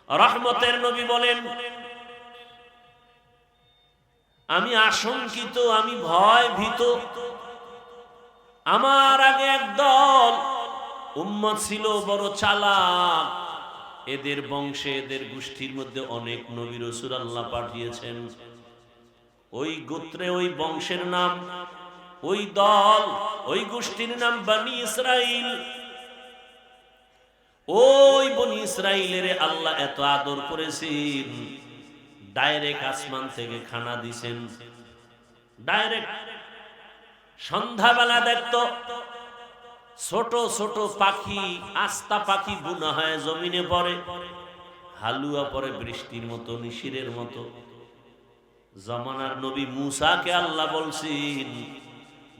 রহমতের নবী বলেন আমি আশঙ্কিত, আমি ভয় ভীত, আমার আগে একদল উম্মত ছিল বড় চালাক, এদের বংশে এদের গোষ্ঠীর মধ্যে অনেক নবী রাসূল আল্লাহ পাঠিয়েছেন, ওই গোত্রে ওই বংশের নাম, ওই দল, ওই গোষ্ঠীর নাম বনি ইসরাইল। ওই বনি ইসরাইলের আল্লাহ এত আদর করেছেন, ডাইরেক্ট আসমান থেকে খানা দিছেন। ডাইরেক্ট সন্ধ্যাবেলা দেখতো ছোট ছোট পাখি, আস্তা পাখি বুনা হয় জমিনে পড়ে, হালুয়া পড়ে বৃষ্টির মতো, নিশিরের মতো। জামানার নবী মুসাকে আল্লাহ বলছেন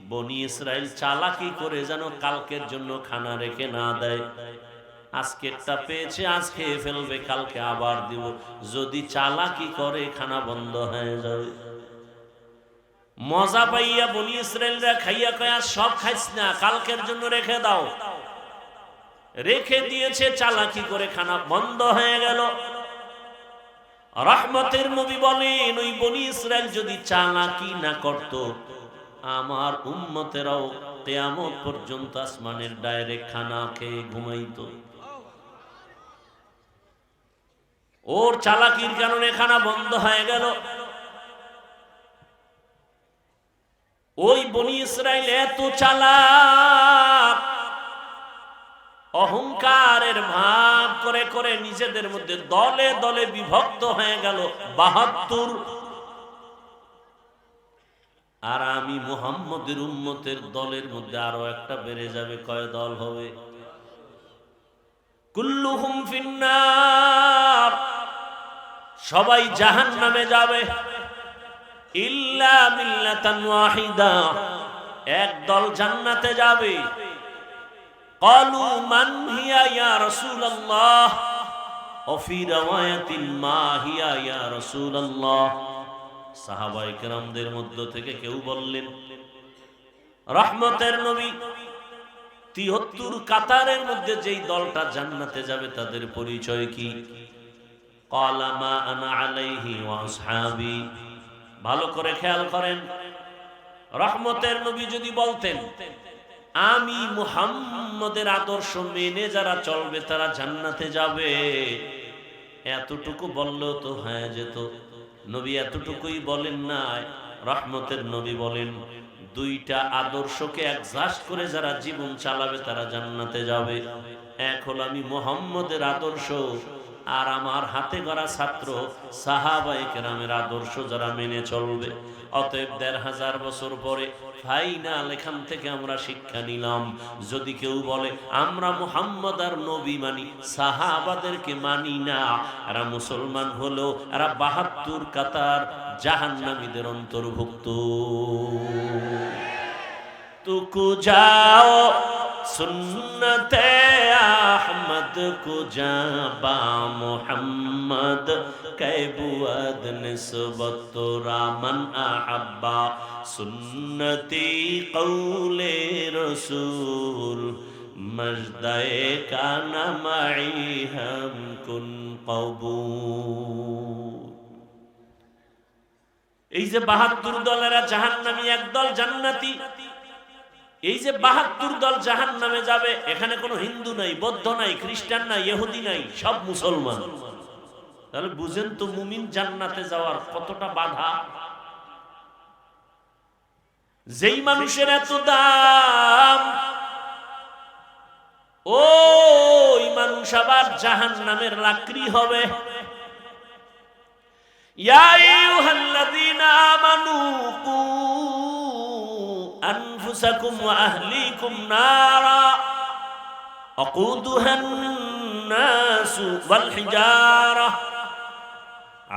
বনি ইসরাইল চালাকি করে যেন কালকের জন্য খানা রেখে না দেয়, আজকেরটা পেয়েছে আজ খেয়ে ফেলবে, কালকে আবার দিব, যদি চালাকি করে খানা বন্ধ হয়ে যাবে। মজা পাইয়া বনি ইসরাইলরা খাইয়া কয়া সব খাইস না, কালকের জন্য রেখে দাও, রেখে দিয়েছে, চালাকি করে খানা বন্ধ হয়ে গেল। রহমতের নবী বলেন ওই বনি ইসরাইল যদি চালাকি না করত, আমার উম্মতেরাও কিয়ামত পর্যন্ত আসমানের ডাইরেক্ট খানা খেয়ে ঘুমাইতো। ওর চালাকির কারণে খানা বন্ধ হয়ে গেল। ওই বনি ইসরাইল এত চালাক, অহংকারের ভাব করে করে নিজেদের মধ্যে দলে দলে বিভক্ত হয়ে গেল ৭২। আর আমি মুহাম্মদের উম্মতের দলের মধ্যে আরো একটা বেড়ে যাবে, কয় দল হবে? কুল্লুহুম ফিন্নার, সবাই জাহান্নামে যাবে, ইল্লা মিল্লাতান ওয়াহিদা, এক দল জান্নাতে যাবে। ক্বালু মান হিয়া ইয়া রাসূলুল্লাহ, ও ফি রাওয়ায়াতিন মা হিয়া ইয়া রাসূলুল্লাহ। সাহাবায়ে কেরামদের মধ্য থেকে কেউ বললেন রহমতের নবী ৭৩ কাতারের মধ্যে যেই দলটা জান্নাতে যাবে তাদের পরিচয় কি? ক্বালা মা আনা আলাইহি ওয়া আসহাবি। ভালো করে খেয়াল করেন, রহমতের নবী যদি বলতেন আমি মুহাম্মদের আদর্শ মেনে যারা চলবে তারা জান্নাতে যাবে, এতটুকু বললেও তো হয়ে যেত। নবী এতটুকুই বলেন না, রহমতের নবী বলেন দুইটা আদর্শকে অ্যাডজাস্ট করে যারা জীবন চালাবে তারা জান্নাতে যাবে। এক হলো আমি মুহাম্মদের আদর্শ, আর আমার হাতে গড়া ছাত্র সাহাবায়ে কেরামের আদর্শ যারা মেনে চলবে। অতএব ১৫০০ বছর পরে ফাইনাল এখান থেকে আমরা শিক্ষা নিলাম, যদি কেউ বলে আমরা মুহাম্মদ আর নবী মানি, সাহাবাদেরকে মানি না, এরা মুসলমান হলেও এরা ৭২ কাতার জাহান্নামীদের অন্তর্ভুক্ত। তুকু যাও সুন্নতে আহমদ কো জাবা মুহাম্মদ कैबुअद निस्बत रामन अहब्बा सुन्नती कौले रसूल मजदाए काना माई हम कुन कबूल। এই যে ৭২ দলেরা জাহান্নামী, একদল জান্নাতি। এই যে ৭২ দল জাহান্নামে যাবে, এখানে কোনো হিন্দু নাই, বৌদ্ধ নাই, খ্রিস্টান নাই, ইহুদি নাই, সব মুসলমান। তাহলে বুঝেন তো মুমিন জান্নাতে যাওয়ার কতটা বাধা। যেই মানুষের এত দাম, ওই মানুষ আবার জাহান্নামের লাকড়ি হবে। ইয়া আইয়ুহাল্লাযীনা আমানু কু আনফুসাকুম ওয়া আহলিকুম নারা আকুদুহান নাসু ওয়াল হিজারা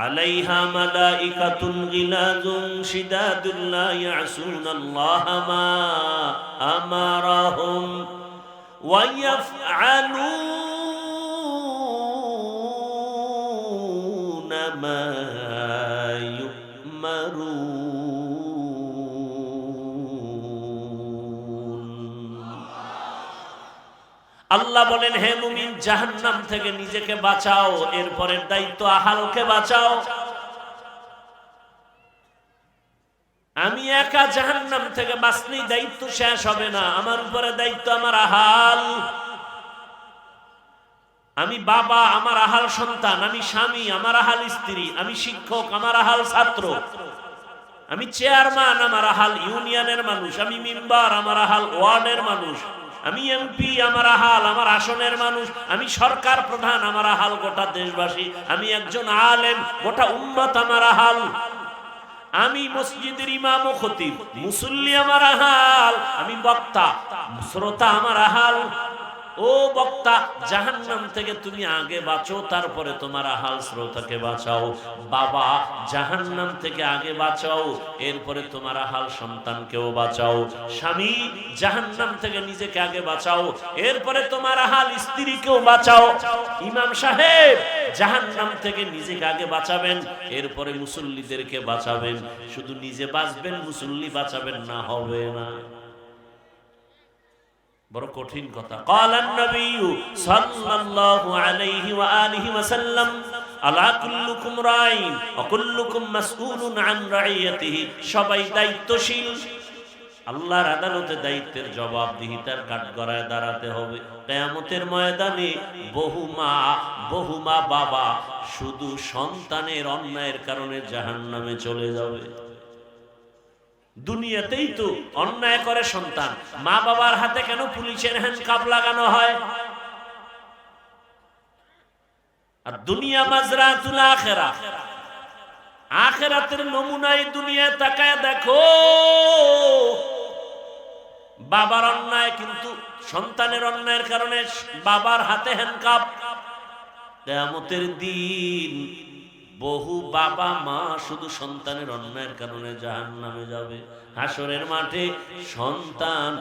আলাইহা মালাইকাতুন গিলাযুন শিদাদুন লা ইয়াসুনাল্লাহা মা আমারাহুম ওয়া ইয়াফআলুনা মা আল্লাহ বলেন, হে মুমিন, জাহান্নাম থেকে নিজেকে বাঁচাও, এরপরের দায়িত্ব আহালকে বাঁচাও। আমি একা জাহান্নাম থেকে বাঁচলেই দায়িত্ব শেষ হবে না, আমার উপরে দায়িত্ব আমার আহাল। আমি বাবা, আমার আহাল সন্তান, আমি স্বামী, আমার আহাল স্ত্রী, আমি শিক্ষক, আমার আহাল ছাত্র, আমি চেয়ারম্যান, আমার আহাল ইউনিয়নের মানুষ, আমি মেম্বার, আমার আহাল ওয়ার্ডের মানুষ, আমি এমপি, আমার আহাল আমার আসনের মানুষ, আমি সরকার প্রধান, আমার আহাল গোটা দেশবাসী, আমি একজন আলেম, গোটা উম্মত আমার আহাল, আমি মসজিদের ইমাম ও খতিব, মুসল্লি আমার আহাল, আমি বক্তা, শ্রোতা আমার আহাল। ও বক্তা, জাহান্নাম থেকে তুমি আগে বাঁচো, তারপরে তোমার আহাল শ্রোতাকে বাঁচাও। বাবা, জাহান্নাম থেকে আগে বাঁচাও, এরপরে তোমার আহাল সন্তানকেও বাঁচাও। স্বামী, জাহান্নাম থেকে নিজেকে আগে বাঁচাও, এরপরে তোমার আহাল স্ত্রীকেও বাঁচাও। ইমাম সাহেব, জাহান্নাম থেকে নিজেকে আগে বাঁচাবেন, এরপরে মুসল্লিদেরকে বাঁচাবেন। শুধু নিজে বাঁচবেন, মুসল্লি বাঁচাবেন না, হবে না। বড় কঠিন কথা। ক্বালান নবিয়্যু সাল্লাল্লাহু আলাইহি ওয়া আলিহি ওয়াসাল্লাম আলা কুল্লুকুম রাইন ওয়া কুল্লুকুম মাসউলুন আন রাইয়াতিহি। সবাই দায়িত্বশীল, আল্লাহর আদালতে দায়িত্বের জবাবদিহিতার কাঠগড়ায় দাঁড়াতে হবে। কিয়ামতের ময়দানে বহু মা বাবা শুধু সন্তানের অন্যায়ের কারণে জাহান্নামে চলে যাবে। দুনিয়াতেই তো অন্যায় করে সন্তান, মা বাবার হাতে কেন পুলিশের হ্যান্ডকাপ লাগানো হয়? আর দুনিয়া মাজরাতুল আখিরা, আখিরাতের নমুনায় দুনিয়ায় তাকায় দেখো। বাবার অন্যায়, কিন্তু সন্তানের অন্যায়ের কারণে বাবার হাতে হ্যান্ডকাপ। কিয়ামতের দিন বহু বাবা মা শুধু সন্তানের অন্যায়ের কারণে জাহান্নামে যাবে। হাসরের মাঠে সন্তান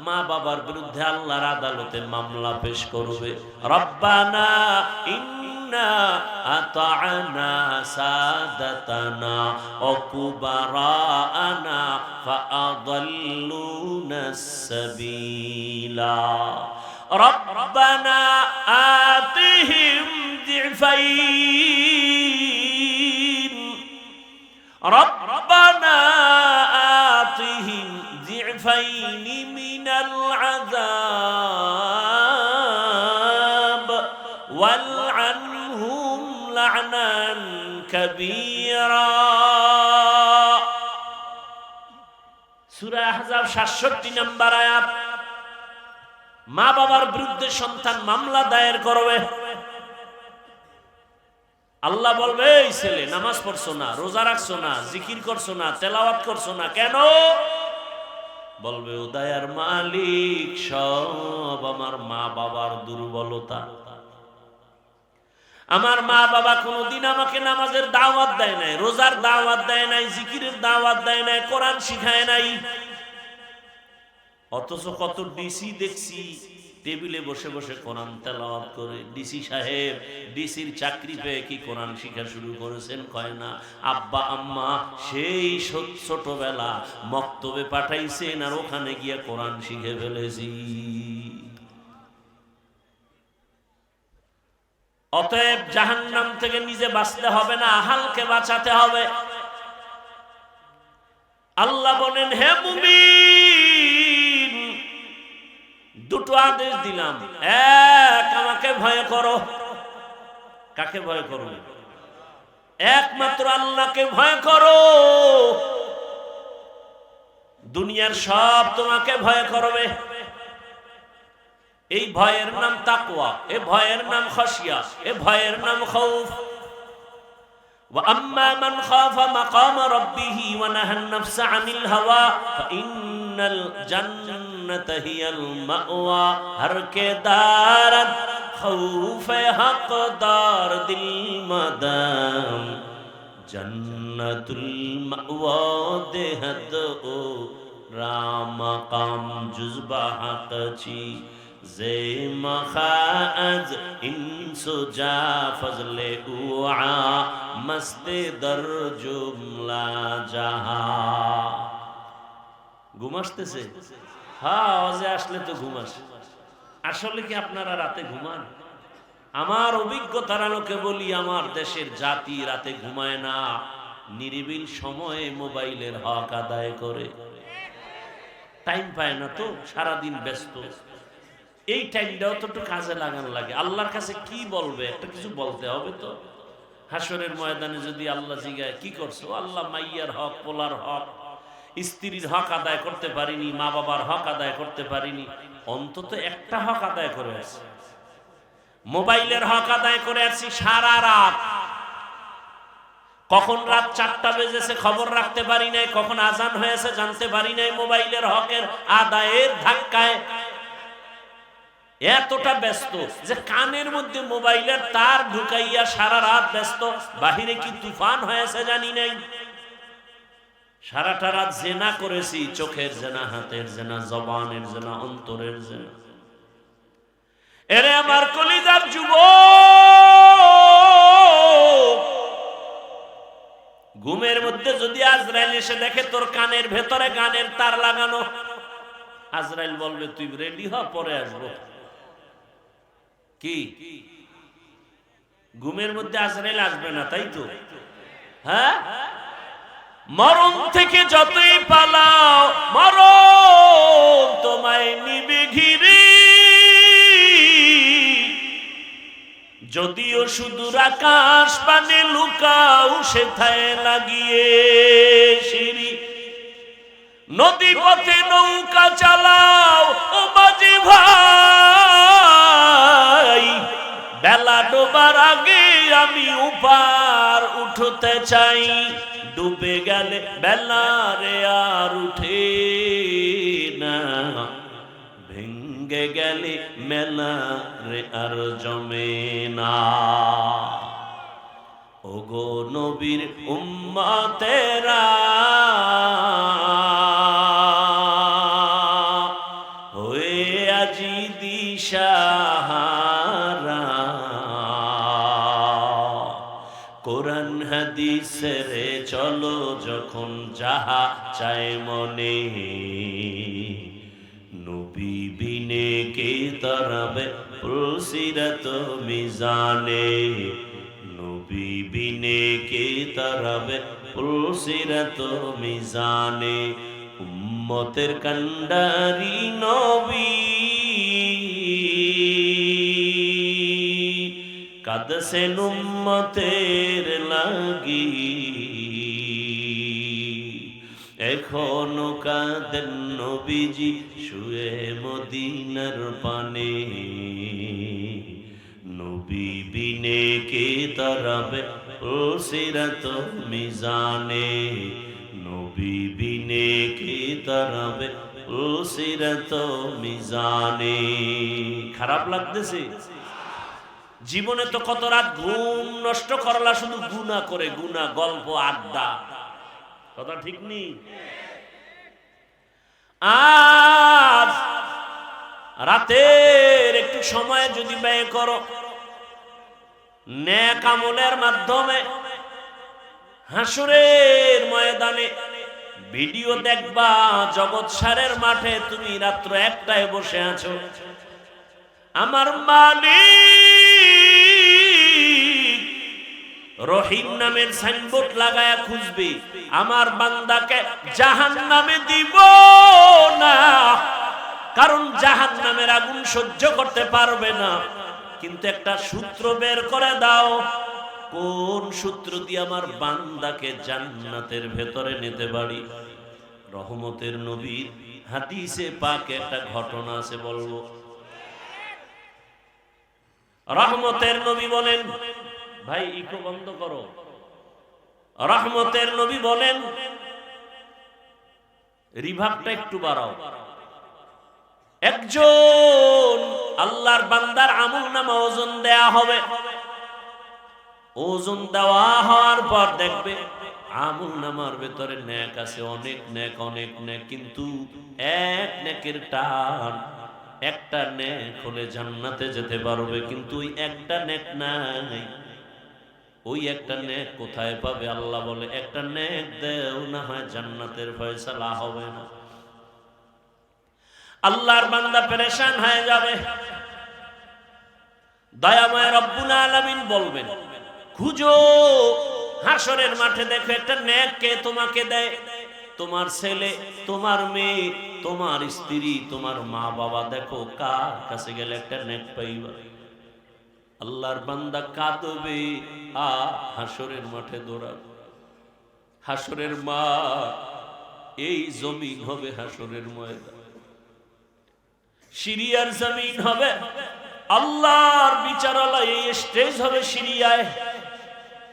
মা বাবার বিরুদ্ধে আল্লাহর আদালতে মামলা পেশ করবে। রব্বানা ইন্না আতা'না সাদাতানা ওয়া কুবারানা ফাআদাল্লুনাস সাবিলা রব্বানা আতিহিম দিফাইন রব্বানা আতিহিম দিফাইন মিনাল আযাব ওয়ালআনহুম লা'নান কাবীরা। সূরা আহজাব 67 নম্বর আয়াত। মা বাবার বিরুদ্ধে সন্তান মামলা দায়ের করবে। আল্লাহ বলবে, এই ছেলে নামাজ পড়ছো না, রোজা রাখছো না, জিকির করছো না, তেলাওয়াত করছো না, কেন? বলবে, ও দয়ার মালিক, সব আমার মা বাবার দুর্বলতা। আমার মা বাবা কোনোদিন আমাকে নামাজের দাওয়াত দেয় নাই, রোজার দাওয়াত দেয় নাই, জিকিরের দাওয়াত দেয় নাই, কোরআন শিখায় নাই। অথচ কত ডিসি দেখছি টেবিলে বসে বসে কোরআন তেলাওয়াত করে। ডিসি সাহেব ডিসির চাকরি পেয়ে কি কোরআন শিখা শুরু করেছেন? কয় না। আব্বা আম্মা সেই ছোটবেলা মক্তবে পাঠাইছেন, আর ওখানে গিয়ে কোরআন শিখে ফেলেছি। অতএব জাহান্নাম থেকে নিজে বাঁচতে হবে না, আহালকে বাঁচাতে হবে। আল্লাহ বলেন, হে মুমিন, দুটো আদেশ দিলাম। এক, আমাকে ভয় করো। কাকে ভয় করো? একমাত্র আল্লাহকে ভয় করো। দুনিয়ার সব তোমাকে ভয় করবে। এই ভয়ের নাম তাকওয়া, এ ভয়ের নাম খাশিয়া, এ ভয়ের নাম খাউফ। وأما من خاف مقام ربه ونهى النفس عن الهوى فإن الجنة هي المأوى हर के दारत खौफ हक दार दिल मदाम जन्नतुल मअवा देहत ओ राम काम जुज़बा हक ची जे मखाज इंसो जा फजले उआ मस्ते दर जुमला जहा। ঘুম আসতেছে? হ্যাঁ, আওয়াজে আসলে তো ঘুম আসে। আসলে কি আপনারা রাতে ঘুমান? আমার অভিজ্ঞতার আলোকে বলি, আমার দেশের জাতি রাতে ঘুমায় না, নিরিবিল সময়ে মোবাইলের হক আদায় করে। টাইম পায় না তো, সারাদিন ব্যস্ত। এই টাইমটাও তো একটু কাজে লাগানো লাগে। আল্লাহর কাছে কি বলবে, একটা কিছু বলতে হবে তো। হাসরের ময়দানে যদি আল্লাহ জিগায় কি করছো, আল্লাহ মাইয়ার হক, পোলার হক, স্ত্রীর হক আদায় করতে পারিনি, মা বাবার হক আদায় করতে পারিনি, অন্তত একটা হক আদায় করে আসছি। মোবাইলের হক আদায় করে আসছি সারা রাত। কখন রাত 4টা বেজেছে খবর রাখতে পারি নাই, কখন আজান হয়েছে জানতে পারি নাই। মোবাইলের হকের আদায়ের ধাক্কায় এতটা ব্যস্ত যে কানের মধ্যে মোবাইলের তার ঢুকাইয়া সারা রাত ব্যস্ত। বাহিরে কি তুফান হয়েছে জানি নাই। সারাটা রাত জেনা করেছি, চোখের জেনা, হাতের জেনা, জবানের জেনা, অন্তরের জেনা। এরে আমার কলিজার যুবক, ঘুমের মধ্যে যদি আজরাইল এসে দেখে তোর কানের ভেতরে গানের তার লাগানো, আজরাইল বলবে তুই রেডি হ, পরে আসবো। কি ঘুমের মধ্যে আজরাইল আসবে না, তাই তো? হ্যাঁ, মরণ থেকে যতই পালাও মরণ তোমায় নিবে ঘিরে। যদিও সুদূর আকাশ পানে লুকাও সেথায় লাগিয়ে সিঁড়ি। নদী পথে নৌকা চালাও ও বাজি ভাই, বেলা ডোবার আগে আমি উপার উঠতে চাই। ডুবে গেলে বেলা রে আর উঠে না, ভেঙ্গে গেলে মেলা রে আর জমে না। ওগো নবীর উম্মতেরা হয়ে আজি দিশাহারা, কোরআন হাদিসের চলো যখন যাহা চায় মনে। নবী বিনে কে তরবে পুলসিরত মিজানে, নবী বিনে কে তরবে পুলসিরত মিজানে। উম্মতের কান্ডারি নবী কাঁদছেন উম্মতের লাগি, এখনো কাঁদেন নবীজি শুয়ে মদিনার পানে। নবী বিনে কে তরবে পুলসিরত মিজানে, নবী বিনে কে তরবে পুলসিরত মিজানে। খারাপ লাগতেছে? জীবনে তো কত রাত ঘুম নষ্ট করলা শুধু গুনাহ করে, গুনাহ, গল্প, আড্ডা। কথা ঠিক নেই? আজ রাতের একটু সময় যদি ব্যয় করো নেক আমলের মাধ্যমে, হাসরের ময়দানে ভিডিও দেখবা জগৎ সারের মাঠে তুমি রাত্র 1টায় বসে আছো, আমার মালিক রহিম নামের সাইনবোর্ড লাগায়া খুঁজবে আমার বান্দাকে জাহান্নামে দিব না, কারণ জাহান্নামের আগুন সহ্য করতে পারবে না। কিন্তু একটা সূত্র বের করে দাও, কোন সূত্র দিয়ে আমার বান্দাকে জান্নাতের ভেতরে নিতে পারি। রহমতের নবীর হাদিসে পাকে একটা ঘটনা আছে, বলবো। রহমতের নবী বলেন, ভাই ইকো বন্ধ করো। রহমতের নবী বলেন, রিভাবটা একটু বাড়াও। একজন আল্লাহর বান্দার আমলনামা ওজন দেয়া হবে। ওজন দেওয়া হওয়ার পর দেখবে আমলনামার ভেতরে নেক আছে, অনেক নেক, অনেক নেক, কিন্তু এক নেকের টান, একটা নেক হলে জান্নাতে যেতে পারবে, কিন্তু ওই একটা নেক নাই। ওই একটা নেক কোথায় পাবে? আল্লাহ বলে, একটা নেক দেও, না হয় জান্নাতের ফয়সালা হবে না। আল্লাহর বান্দা পেরেশান হয়ে যাবে। দয়াময় রব্বুল আলামিন বলবেন, খুঁজো হাসরের মাঠে, দেখো একটা নেক কে তোমাকে দেয়। তোমার ছেলে, তোমার মেয়ে, তোমার স্ত্রী, তোমার মা বাবা, দেখো কার কাছে গেলে একটা নেক পাইবা। আল্লাহর বান্দা কাঁদবে আর হাসরের মাঠে দৌড়াবে। হাসরের মাঠ এই জমিন হবে হাসরের ময়দান, সিরিয়ার জমিন হবে আল্লাহর বিচারালয়, এই স্টেজ হবে সিরিয়ায়।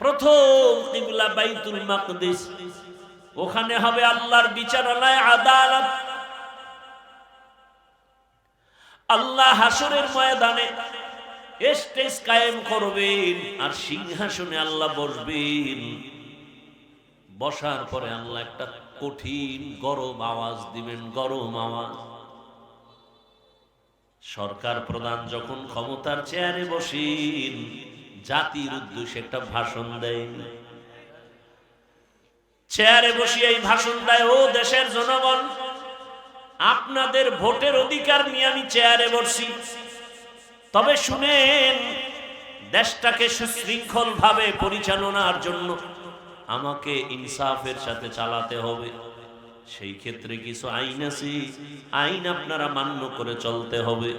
প্রথম কিবলা বাইতুল মাকদিস, ওখানে হবে আল্লাহর বিচারালয়, আদালত। আল্লাহ হাসরের ময়দানে স্টেজ কায়েম করবেন আর সিংহাসনে আল্লাহ বসবেন। বসার পরে আল্লাহ একটা কঠিন গরম আওয়াজ দিবেন, গরম আওয়াজ। সরকার প্রধান যখন ক্ষমতার চেয়ারে বসেন, জাতির উদ্দেশ্যে একটা ভাষণ দেয়। চেয়ারে বসিয়ে এই ভাষণ দেয়, ও দেশের জনগণ, আপনাদের ভোটের অধিকার নিয়ে আমি চেয়ারে বসছি, তবে শুনেন, দেশটাকে সুশৃঙ্খল ভাবে পরিচালনার জন্য আমাকে ইনসাফের সাথে চালাতে হবে। সেই ক্ষেত্রে কিছু আইন আছে, আইন আপনারা মান্য করে চলতে হবে।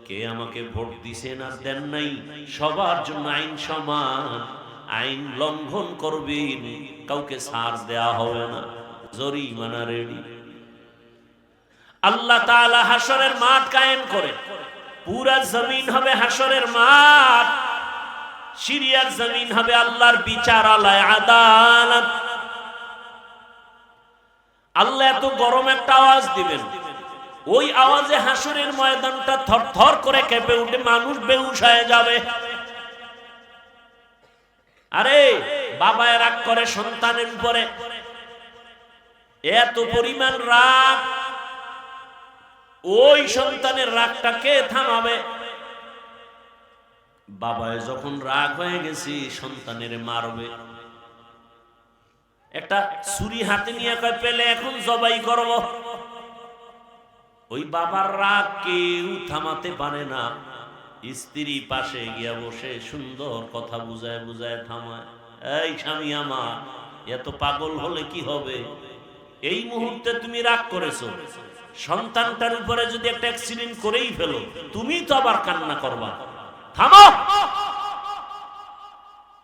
কে আমাকে ভোট দিছেন আর দেন নাই, সবার জন্য আইন সমান। আইন লঙ্ঘন করবেন, কাউকে ছাড় দেয়া হবে না, জরিমানা রেডি। আল্লাহ তাআলা হাসরের মাঠ কায়েম করে, পুরা জমিন হবে হাসরের মাঠ, সিরিয়ার জমিন হবে আল্লাহর বিচারালয়, আদালত। আল্লাহ এত গরম একটা আওয়াজ দিবেন, ওই আওয়াজে হাসরের ময়দানটা থরথর করে কেঁপে উঠে, মানুষ বেহুশ হয়ে যাবে। আরে বাবায় রাগ করে সন্তানের উপরে, এত পরিমাণ রাগ, ওই সন্তানের রাগটা কে থামাবে? বাবায় যখন রাগ হয়ে গেছি, সন্তানের মারবে, একটা ছুরি হাতে নিয়ে কয়, পেলে এখন জবাই করব। ওই বাবার রাগ কেউ থামাতে পারে না। স্ত্রী পাশে গিয়া বসে সুন্দর কথা বুঝায় বুঝায় থামায়, এই স্বামী আমার, এত পাগল হলে কি হবে? এই মুহূর্তে তুমি রাগ করেছো, সন্তানটার উপরে যদি একটা অ্যাক্সিডেন্ট করেই ফেলো, তুমি তো আবার কান্না করবা, থামো।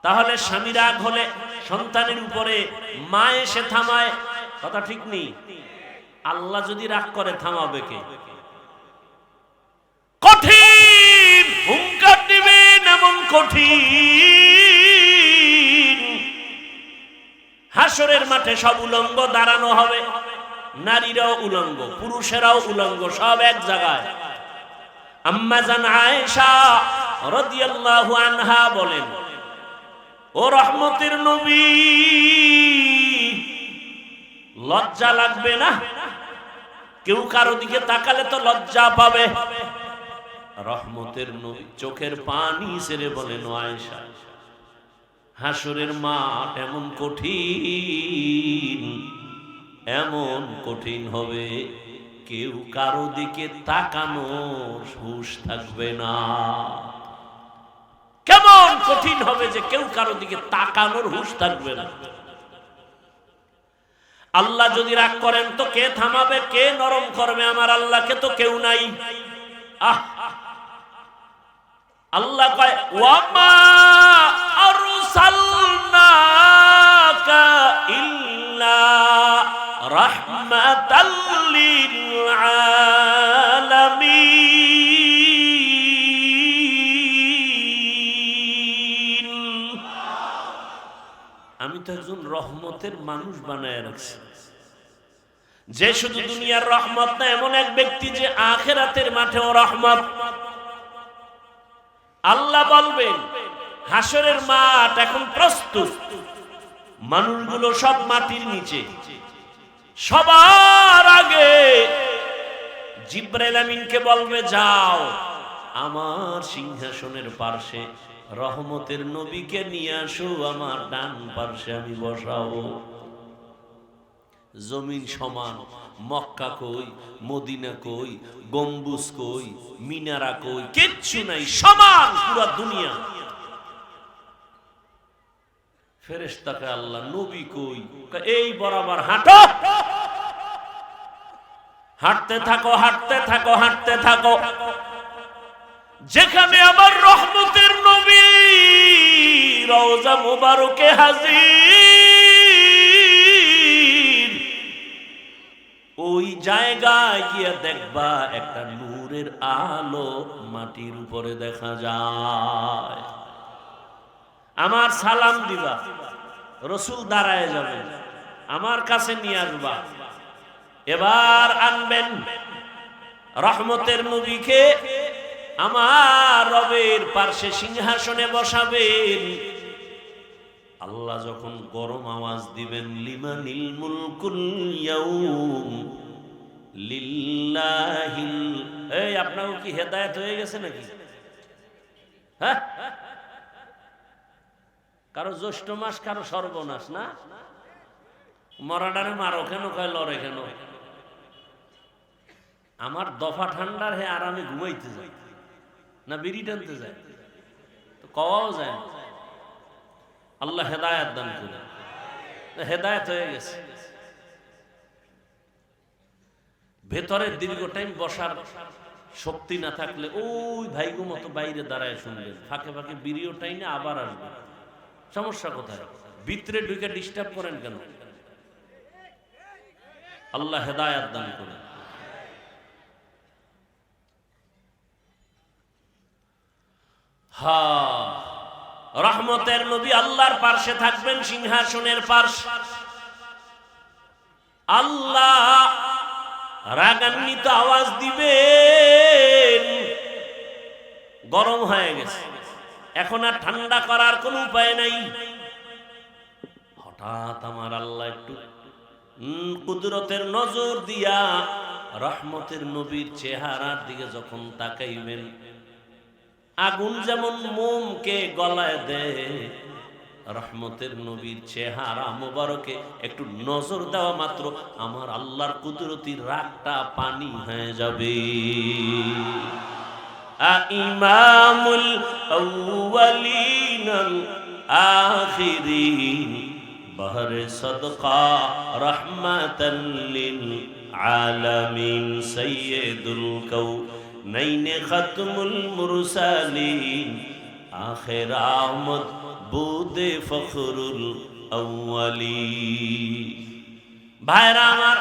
তাহলে স্বামী রাগ হলে সন্তানের উপরে মা এসে থামায়, কথা ঠিক নেই? আল্লাহ যদি রাগ করে, থামাবে কে? কঠিন হুঙ্কার দিবেন, এমন কঠিন। হাসরের মাঠে সব উলঙ্গ দাঁড়ানো হবে, নারীরাও উলঙ্গ, পুরুষেরাও উলঙ্গ, সব এক জায়গায়। আম্মা জান আয়েশা রাদিয়াল্লাহু আনহা বলেন, ও রহমতের নবী, লজ্জা লাগবে না? কেউ কারো দিকে তাকালে তো লজ্জা পাবে। রহমতের নবী চোখের পানি ছেড়ে বলেন, ও আয়েশা, হাসরের মাঠ এমন কঠিন, এমন কঠিন হবে, কেউ কারো দিকে তাকানোর হুঁশ থাকবে না। কেমন কঠিন হবে যে কেউ কারো দিকে তাকানোর হুঁশ থাকবে না। আল্লাহ যদি রাগ করেন তো কে থামাবে, কে নরম করবে? আমার আল্লাহকে তো কেউ নাই। আল্লাহ কয়, ওয়ামা আরসালনাকা ইল্লা রাহমাতাল লিল আলামিন। তো একজন রহমতের মানুষ বানায় রাখছি, যে শুধু দুনিয়ার রহমত না, এমন এক ব্যক্তি যে আখিরাতের মাঠেও রহমত। আল্লাহ বলবেন হাসরের মাঠ এখন প্রস্তুত, মানুষগুলো সব মাটির নিচে, সবার আগে জিবরাইল আমিনকে বলবে যাও আমার সিংহাসনের পার্শ্বে রহমতের নবীকে নিয়ে আসো, আমার ডান পার্শ্বে আমি বসাবো। জমিন সমান, মক্কা কই, মদিনা কই, গম্বুজ কই, মিনারা কই, কিচ্ছু নাই, সমান পুরো দুনিয়া। ফেরেশতাকে আল্লাহ নবী কই, এই বরাবর হাঁটো, হাঁটতে থাকো, হাঁটতে থাকো, হাঁটতে থাকো, যেখানে আমার রহমতের নবী রওজা মুবারকে হাজির, ওই জায়গায় গিয়ে দেখবা একটা নূরের আলো মাটির উপরে দেখা যায়। আমার সালাম দিবা, রসুল দাঁড়ায় যাবেন, আমার কাছে নিয়ে আসবা, এবার আনবেন রহমতের নবীকে, আমার রবের পার্শ্বে সিংহাসনে বসাবেন। আল্লাহ যখন গরম আওয়াজ দিবেন, লিমানিল মুলকুল ইয়াউম লিল্লাহিল, এই আপনাও কি হেদায়েত হয়ে গেছে নাকি? হ্যাঁ, কারো জ্যৈষ্ঠ মাস, কারো সর্বনাশ না, মরাডারে মারো কেন, কয় লড়ে কেন? আমার দফা ঠান্ডার হে আরামে ঘুমাইতে যায় না, বিড়ি টানতে যায়, তো কওয়াও যায় না। আল্লাহ হেদায়েত দান করে, হেদায়েত হয়ে গেছে। ভেতরের দীর্ঘ টাইম বসার শক্তি না থাকলে ওই ভাইগো মতো বাইরে দাঁড়ায় শুনবেন, ফাঁকে ফাঁকে বিড়িও টাইনে আবার আসবে। সমস্যা কোথায়? ভিতরে ঢুকে ডিস্টার্ব করেন কেন? আল্লাহ হেদায়েত দান করে। রহমতের নবী আল্লাহর পার্শ্বে থাকবেন, সিংহাসনের পার্শ্বে। আল্লাহ রাগান্বিত আওয়াজ দিবেন, গরম হয়ে গেছে, এখন আর ঠান্ডা করার কোনো উপায় নাই। হঠাৎ আমার আল্লাহ একটু কুদরতের নজর দিয়া রহমতের নবীর চেহারার দিকে যখন তাকাইবেন, আগুন যেমন মোমকে গলায় দেয়, রহমতের নবীর চেহারা মুবারকে একটু নজর দেওয়া মাত্র আমার আল্লাহর কুদরতির রাগটা পানি হয়ে যাবে। ইমামুল আউয়ালিন আল আখিরিন বহরে সদকা রহমাতান লিল আলামিন সাইয়্যিদুল কাউনাইন খাতমুল মুরসালিন আখির আহমদ বুদে ফখরুল আউয়ালিন। ভাইরা আমার,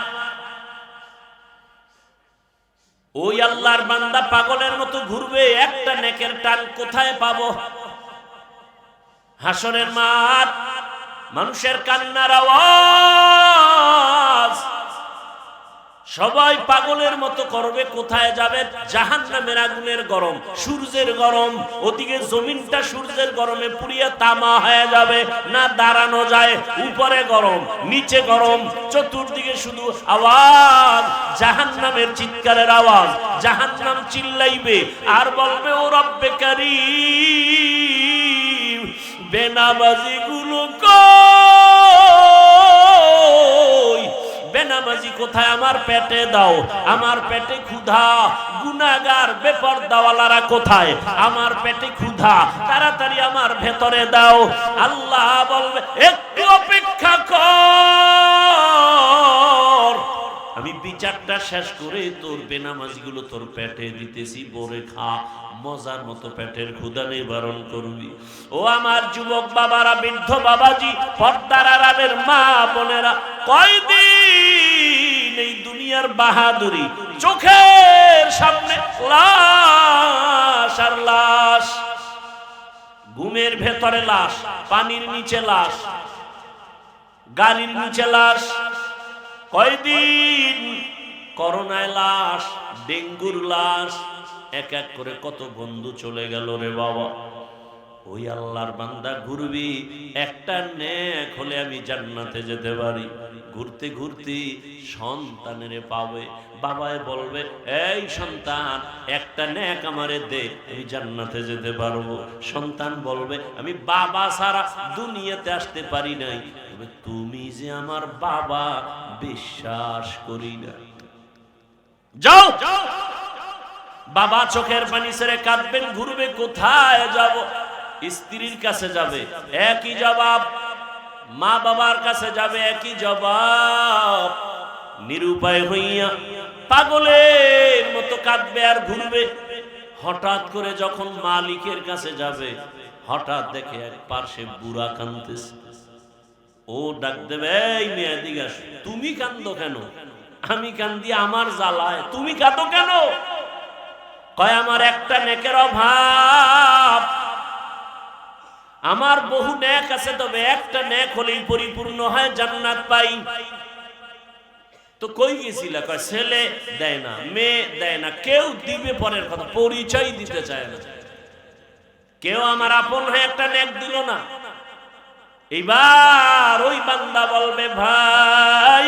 ওই আল্লাহর বান্দা পাগলের মতো ঘুরবে, একটা নেকের টান কোথায় পাবো? হাসরের মাঠ, মানুষের কান্নার আওয়াজ, সবাই পাগলের মতো করবে, কোথায় যাবে? জাহান্নামের আগুনের গরম, সূর্যের গরম, ওদিকে জমিনটা সূর্যের গরমে পুড়িয়ে তামা হয়ে যাবে, না দাঁড়ানো যায়, উপরে গরম, নিচে গরম, চতুর্দিকে শুধু আওয়াজ, জাহান্নামের চিৎকারের আওয়াজ। জাহান্নাম চিল্লাইবে আর বলবে, ও রব্বে কারীম, বেনামাজি গুলো কই? বেনামাজি কোথায়? আমার পেটে দাও, আমার পেটে ক্ষুধা। গুনাহগার বেপরদাওয়ালারা কোথায়? আমার পেটে ক্ষুধা, তাড়াতাড়ি আমার ভেতরে দাও। আল্লাহ বলবে, একটু অপেক্ষা কর, আমি বিচারটা শেষ করে তোর বেনামাজিগুলো তোর পেটে দিতেছি, বরে খা, মজার মতো পেটের ক্ষুধা নিবারণ করবি। ও আমার যুবক বাবারা, বৃদ্ধ বাবাজি, পর্দার আড়ালের মা বোনেরা, কয়দিন এই দুনিয়ার বাহাদুরি, চোখের সামনে লাশ আর লাশ, ঘুমের ভেতরে লাশ, পানির নিচে লাশ, গাড়ির নিচে লাশ, কয়দিন করোনায় লাশ, ডেঙ্গুর লাশ, এক এক করে কত বন্ধু চলে গেল রে বাবা। ওই আল্লাহর বান্দা ঘুরবি, একটা নেক হলে আমি জান্নাতে যেতে পারি। ঘুরতে ঘুরতে সন্তানের পাবে, বাবায় বলবে এই সন্তান একটা নেক আমারে দে, আমি জান্নাতে যেতে পারবো। সন্তান বলবে আমি বাবা ছাড়া দুনিয়াতে আসতে পারি নাই, তুমি যে আমার বাবা বিশ্বাস করি না। যাও, বাবা চোখের পানি ছেড়ে কাঁদবেন, ঘুরবে কোথায় যাব? স্ত্রীর কাছে যাবে একই জবাব, মা বাবার কাছে যাবে একই জবাব। নিরুপায় হইয়া পাগলের মতো কাঁদবে আর ঘুরবে। হঠাৎ করে যখন মালিকের কাছে যাবে, হঠাৎ দেখে এক পার্শ্বে বুড়া কাঁদতেছে। ও ডাক দেবে এই মেয়ে এদিকে আসো। তুমি কাঁদো কেন? আমি কান্দি আমার জ্বালায়, তুমি কাঁদো কেন? কয় আমার একটা নেকের অভাব, আমার বহু নেক আছে, তবে একটা নেক হলেই পরিপূর্ণ হয়, জান্নাত পাই। তো কই গেছিলা? কয় ছেলে দেয় না, মেয়ে দেয় না, কেউ দিবে পরের কথা, পরিচয় দিতে চায় না, কেউ আমার আপন হয়ে একটা নেক দিল না। এইবার ওই বান্দা বলবে ভাই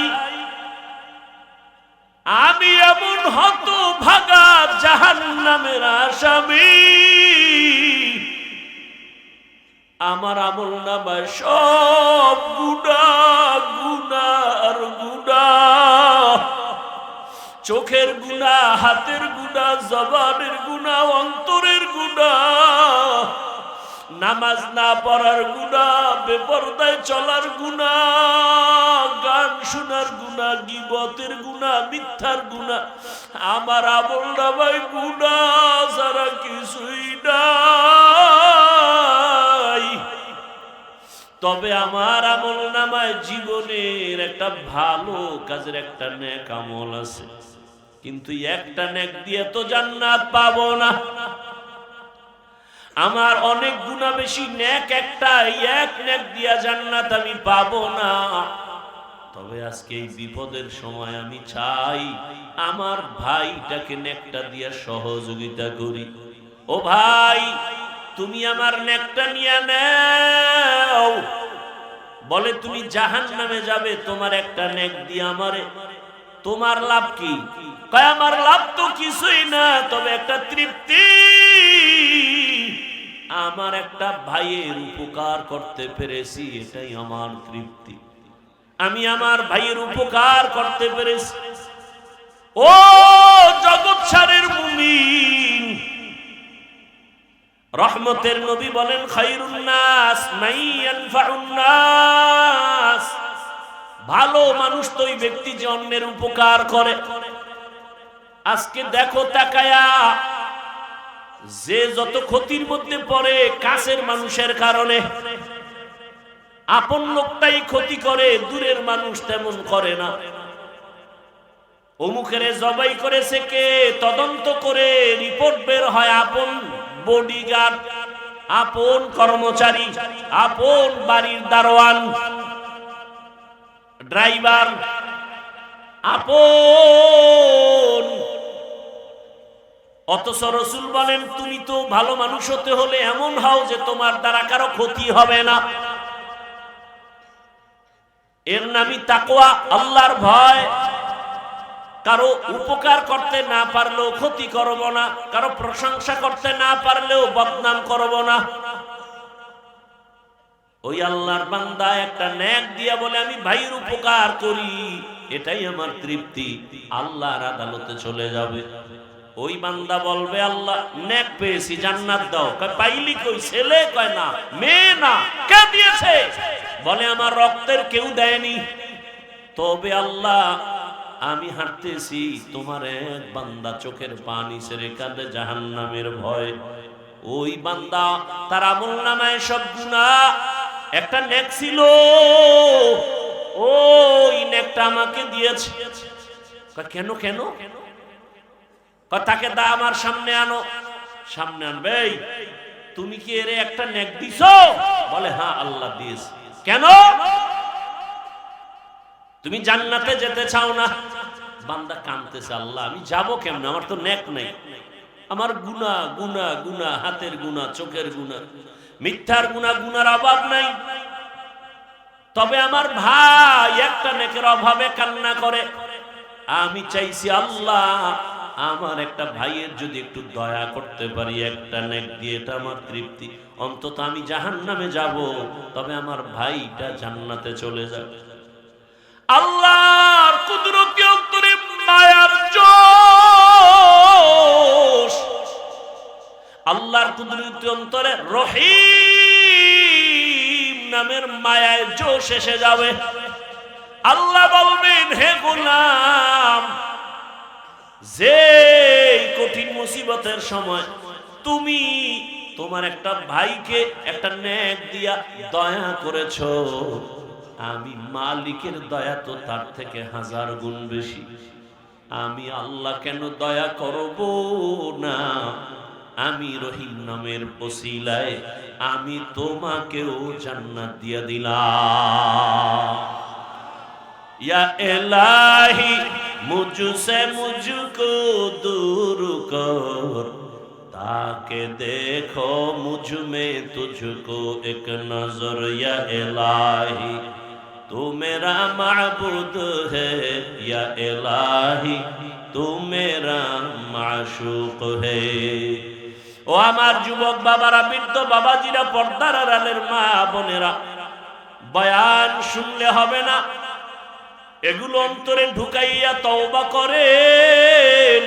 আমি এমন হতভাগা জাহান্নামের আসামি, আমার আমল নামায় সব গুনাহ, গুনার গুনাহ, চোখের গুনাহ, হাতের গুনাহ, জবানের গুনাহ, অন্তরের গুনাহ, নামাজ না পড়ার গুনাহ, বেপরদায় চলার গুনাহ, গান শোনার গুনাহ, গীবতের গুনাহ, মিথ্যার গুনাহ, আমার আমল নামায় গুনাহ ছাড়া কিছুই নাই। তবে আমার আমল নামায় জীবনের একটা ভালো কাজের একটা নেক আমল আছে, কিন্তু একটা নেক দিয়ে তো জান্নাত পাবো না। আমার অনেক গুনাহ বেশি, নেক একটা, এক নেক দিয়া জান্নাত আমি পাবো না। তবে আজকে এই বিপদের সময় আমি চাই আমার ভাইটাকে নেকটা দিয়া সহযোগিতা করি। ও ভাই তুমি আমার নেকটা নিয়ে নাও। বলে তুমি জাহান্নামে যাবে, তোমার একটা নেক দিয়ে আমারে, তোমার লাভ কি? কয় আমার লাভ তো কিছুই না, তবে একটা তৃপ্তি, আমার একটা ভাইয়ের উপকার করতে পেরেছি, এটাই আমার তৃপ্তি। আমি আমার ভাইয়ের উপকার করতে পেরেছি। ও জগৎ সারের মুমিন, রহমতের নবী বলেন খায়রুন নাস মান ইয়ানফাউন নাস, ভালো মানুষ তো ওই ব্যক্তি যে অন্যের উপকার করে। আজকে দেখো তাকায়া, যে যত ক্ষতির মধ্যে পড়ে কাছের মানুষের কারণে, আপন লোকটাই ক্ষতি করে, দূরের মানুষ তেমন করে না। অমুকের জবাই করেছে কে, তদন্ত করে রিপোর্ট বের হয় আপন বডিগার্ড, আপন কর্মচারী, আপন বাড়ির দারোয়ান, ড্রাইভার, আপন। অথচ রাসূল বলেন তুমি তো ভালো মানুষ হতে হলে এমন হও যে তোমার দ্বারা কারো ক্ষতি হবে না। এর নামই তাকওয়া, আল্লাহর ভয়। কারো উপকার করতে না পারলেও ক্ষতি করব না, কারো প্রশংসা করতে না পারলেও বদনাম করব না। ওই আল্লাহর বান্দা একটা নেক দিয়া বলে আমি ভাইয়ের উপকার করি, এটাই আমার তৃপ্তি, আল্লাহর আদালতে চলে যাবে। ওই বান্দা বলবে আল্লাহ নেক পেয়েছি, জান্নাত দাও। কয় পাইলি কই? ছেলে? কয় না। মেয়ে? না। কে দিয়েছে? বলে আমার রক্তের কেউ দেয়নি। তবে আল্লাহ আমি হাঁটতেছি, তোমার এক বান্দা চোখের পানি ছেড়ে কাঁদে জাহান্নামের ভয়। ওই বান্দা তার আমলনামায় সব গুনাহ, একটা নেক ছিল, ওই নেকটা আমাকে দিয়েছে। কেন? কেন? তাকে দা আমার সামনে আনো। সামনে আনবে, তুমি কি এর একটা নেক দিছো? বলে হ্যাঁ আল্লাহ দিয়েছে। কেন? তুমি জান্নাতে যেতে চাও না? বান্দা কাঁদতেছে, আল্লাহ আমি যাব কেমনে, আমার তো নেক নাই, আমার গুনাহ গুনাহ গুনাহ, হাতের গুনাহ, চোখের গুনাহ, মিথ্যার গুনাহ, গুনার অভাব নাই। তবে আমার ভাই একটা নেকের অভাবে কান্না করে। আমি চাইছি আল্লাহ আমার একটা ভাইয়ের যদি একটু দয়া করতে পারি একটা নেক দিয়ে, এটা আমার তৃপ্তি। অন্তত আমি জাহান্নামে যাব, তবে আমার ভাইটা জান্নাতে চলে যাবে। আল্লাহর কুদরতি অন্তরে মায়ার জোশ, আল্লাহর কুদরতি অন্তরে রহিম নামের মায়ায় জোশ এসে যাবে। আল্লাহ বলবেন, হে গোলাম, যে কঠিন মুসিবতের সময় তুমি তোমার একটা ভাইকে একটা নেক দিয়া দয়া করেছো, আমি মালিকের দয়া তো তার থেকে 1000 গুণ বেশি। আমি আল্লাহ কেন দয়া করব না? আমি রহিম নামের ওসিলায় আমি তোমাকেও জান্নাত দিয়ে দিলাম। या इलाही मुझसे मुझको दूर कर, ताकि देखो मुझ में तुझको एक नजर। या इलाही तू मेरा माबूद है, या इलाही तू मेरा माशूक है। ও আমার যুবক বাবারা, বৃদ্ধ বাবাজিরা, পর্দার আড়ালের মা বোনেরা, বয়ান শুনলে হবে না, এগুলো অন্তরে ঢুকাইয়া তওবা করেন।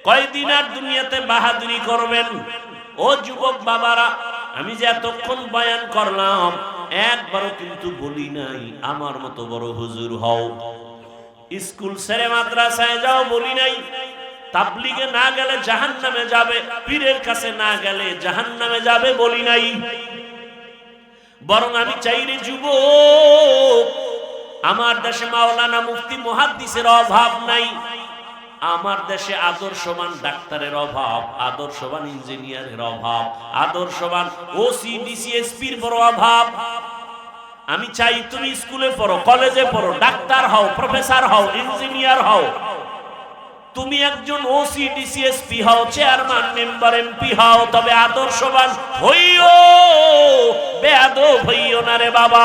কয়দিন আর দুনিয়াতে বাহাদুরি করবেন? ও যুবক বাবারা, আমি যে এতক্ষণ বয়ান করলাম একবারও কিন্তু বলি নাই আমার মতো বড় হুজুর হও, স্কুল ছেড়ে মাদ্রাসায় যাও বলি নাই, তাবলীগে না গেলে জাহান্নামে যাবে, পীরের কাছে না গেলে জাহান্নামে যাবে বলি নাই। বরং আমি চাই রে যুবক, আমার দেশে মাওলানা মুফতি মুহাদ্দিসের অভাব নাই, আমার দেশে আদর্শবান ডাক্তারের অভাব, আদর্শবান ইঞ্জিনিয়ারের অভাব, আদর্শবান ওসি ডিসি এসপির বড় অভাব। আমি চাই তুমি স্কুলে পড়ো, কলেজে পড়ো, ডাক্তার হও, প্রফেসর হও, ইঞ্জিনিয়ার হও, তুমি একজন ওসি ডিসি এসপি হও, চেয়ারম্যান মেম্বার এমপি হও, তবে আদর্শবান হইও, বেয়াদব হইও না রে বাবা।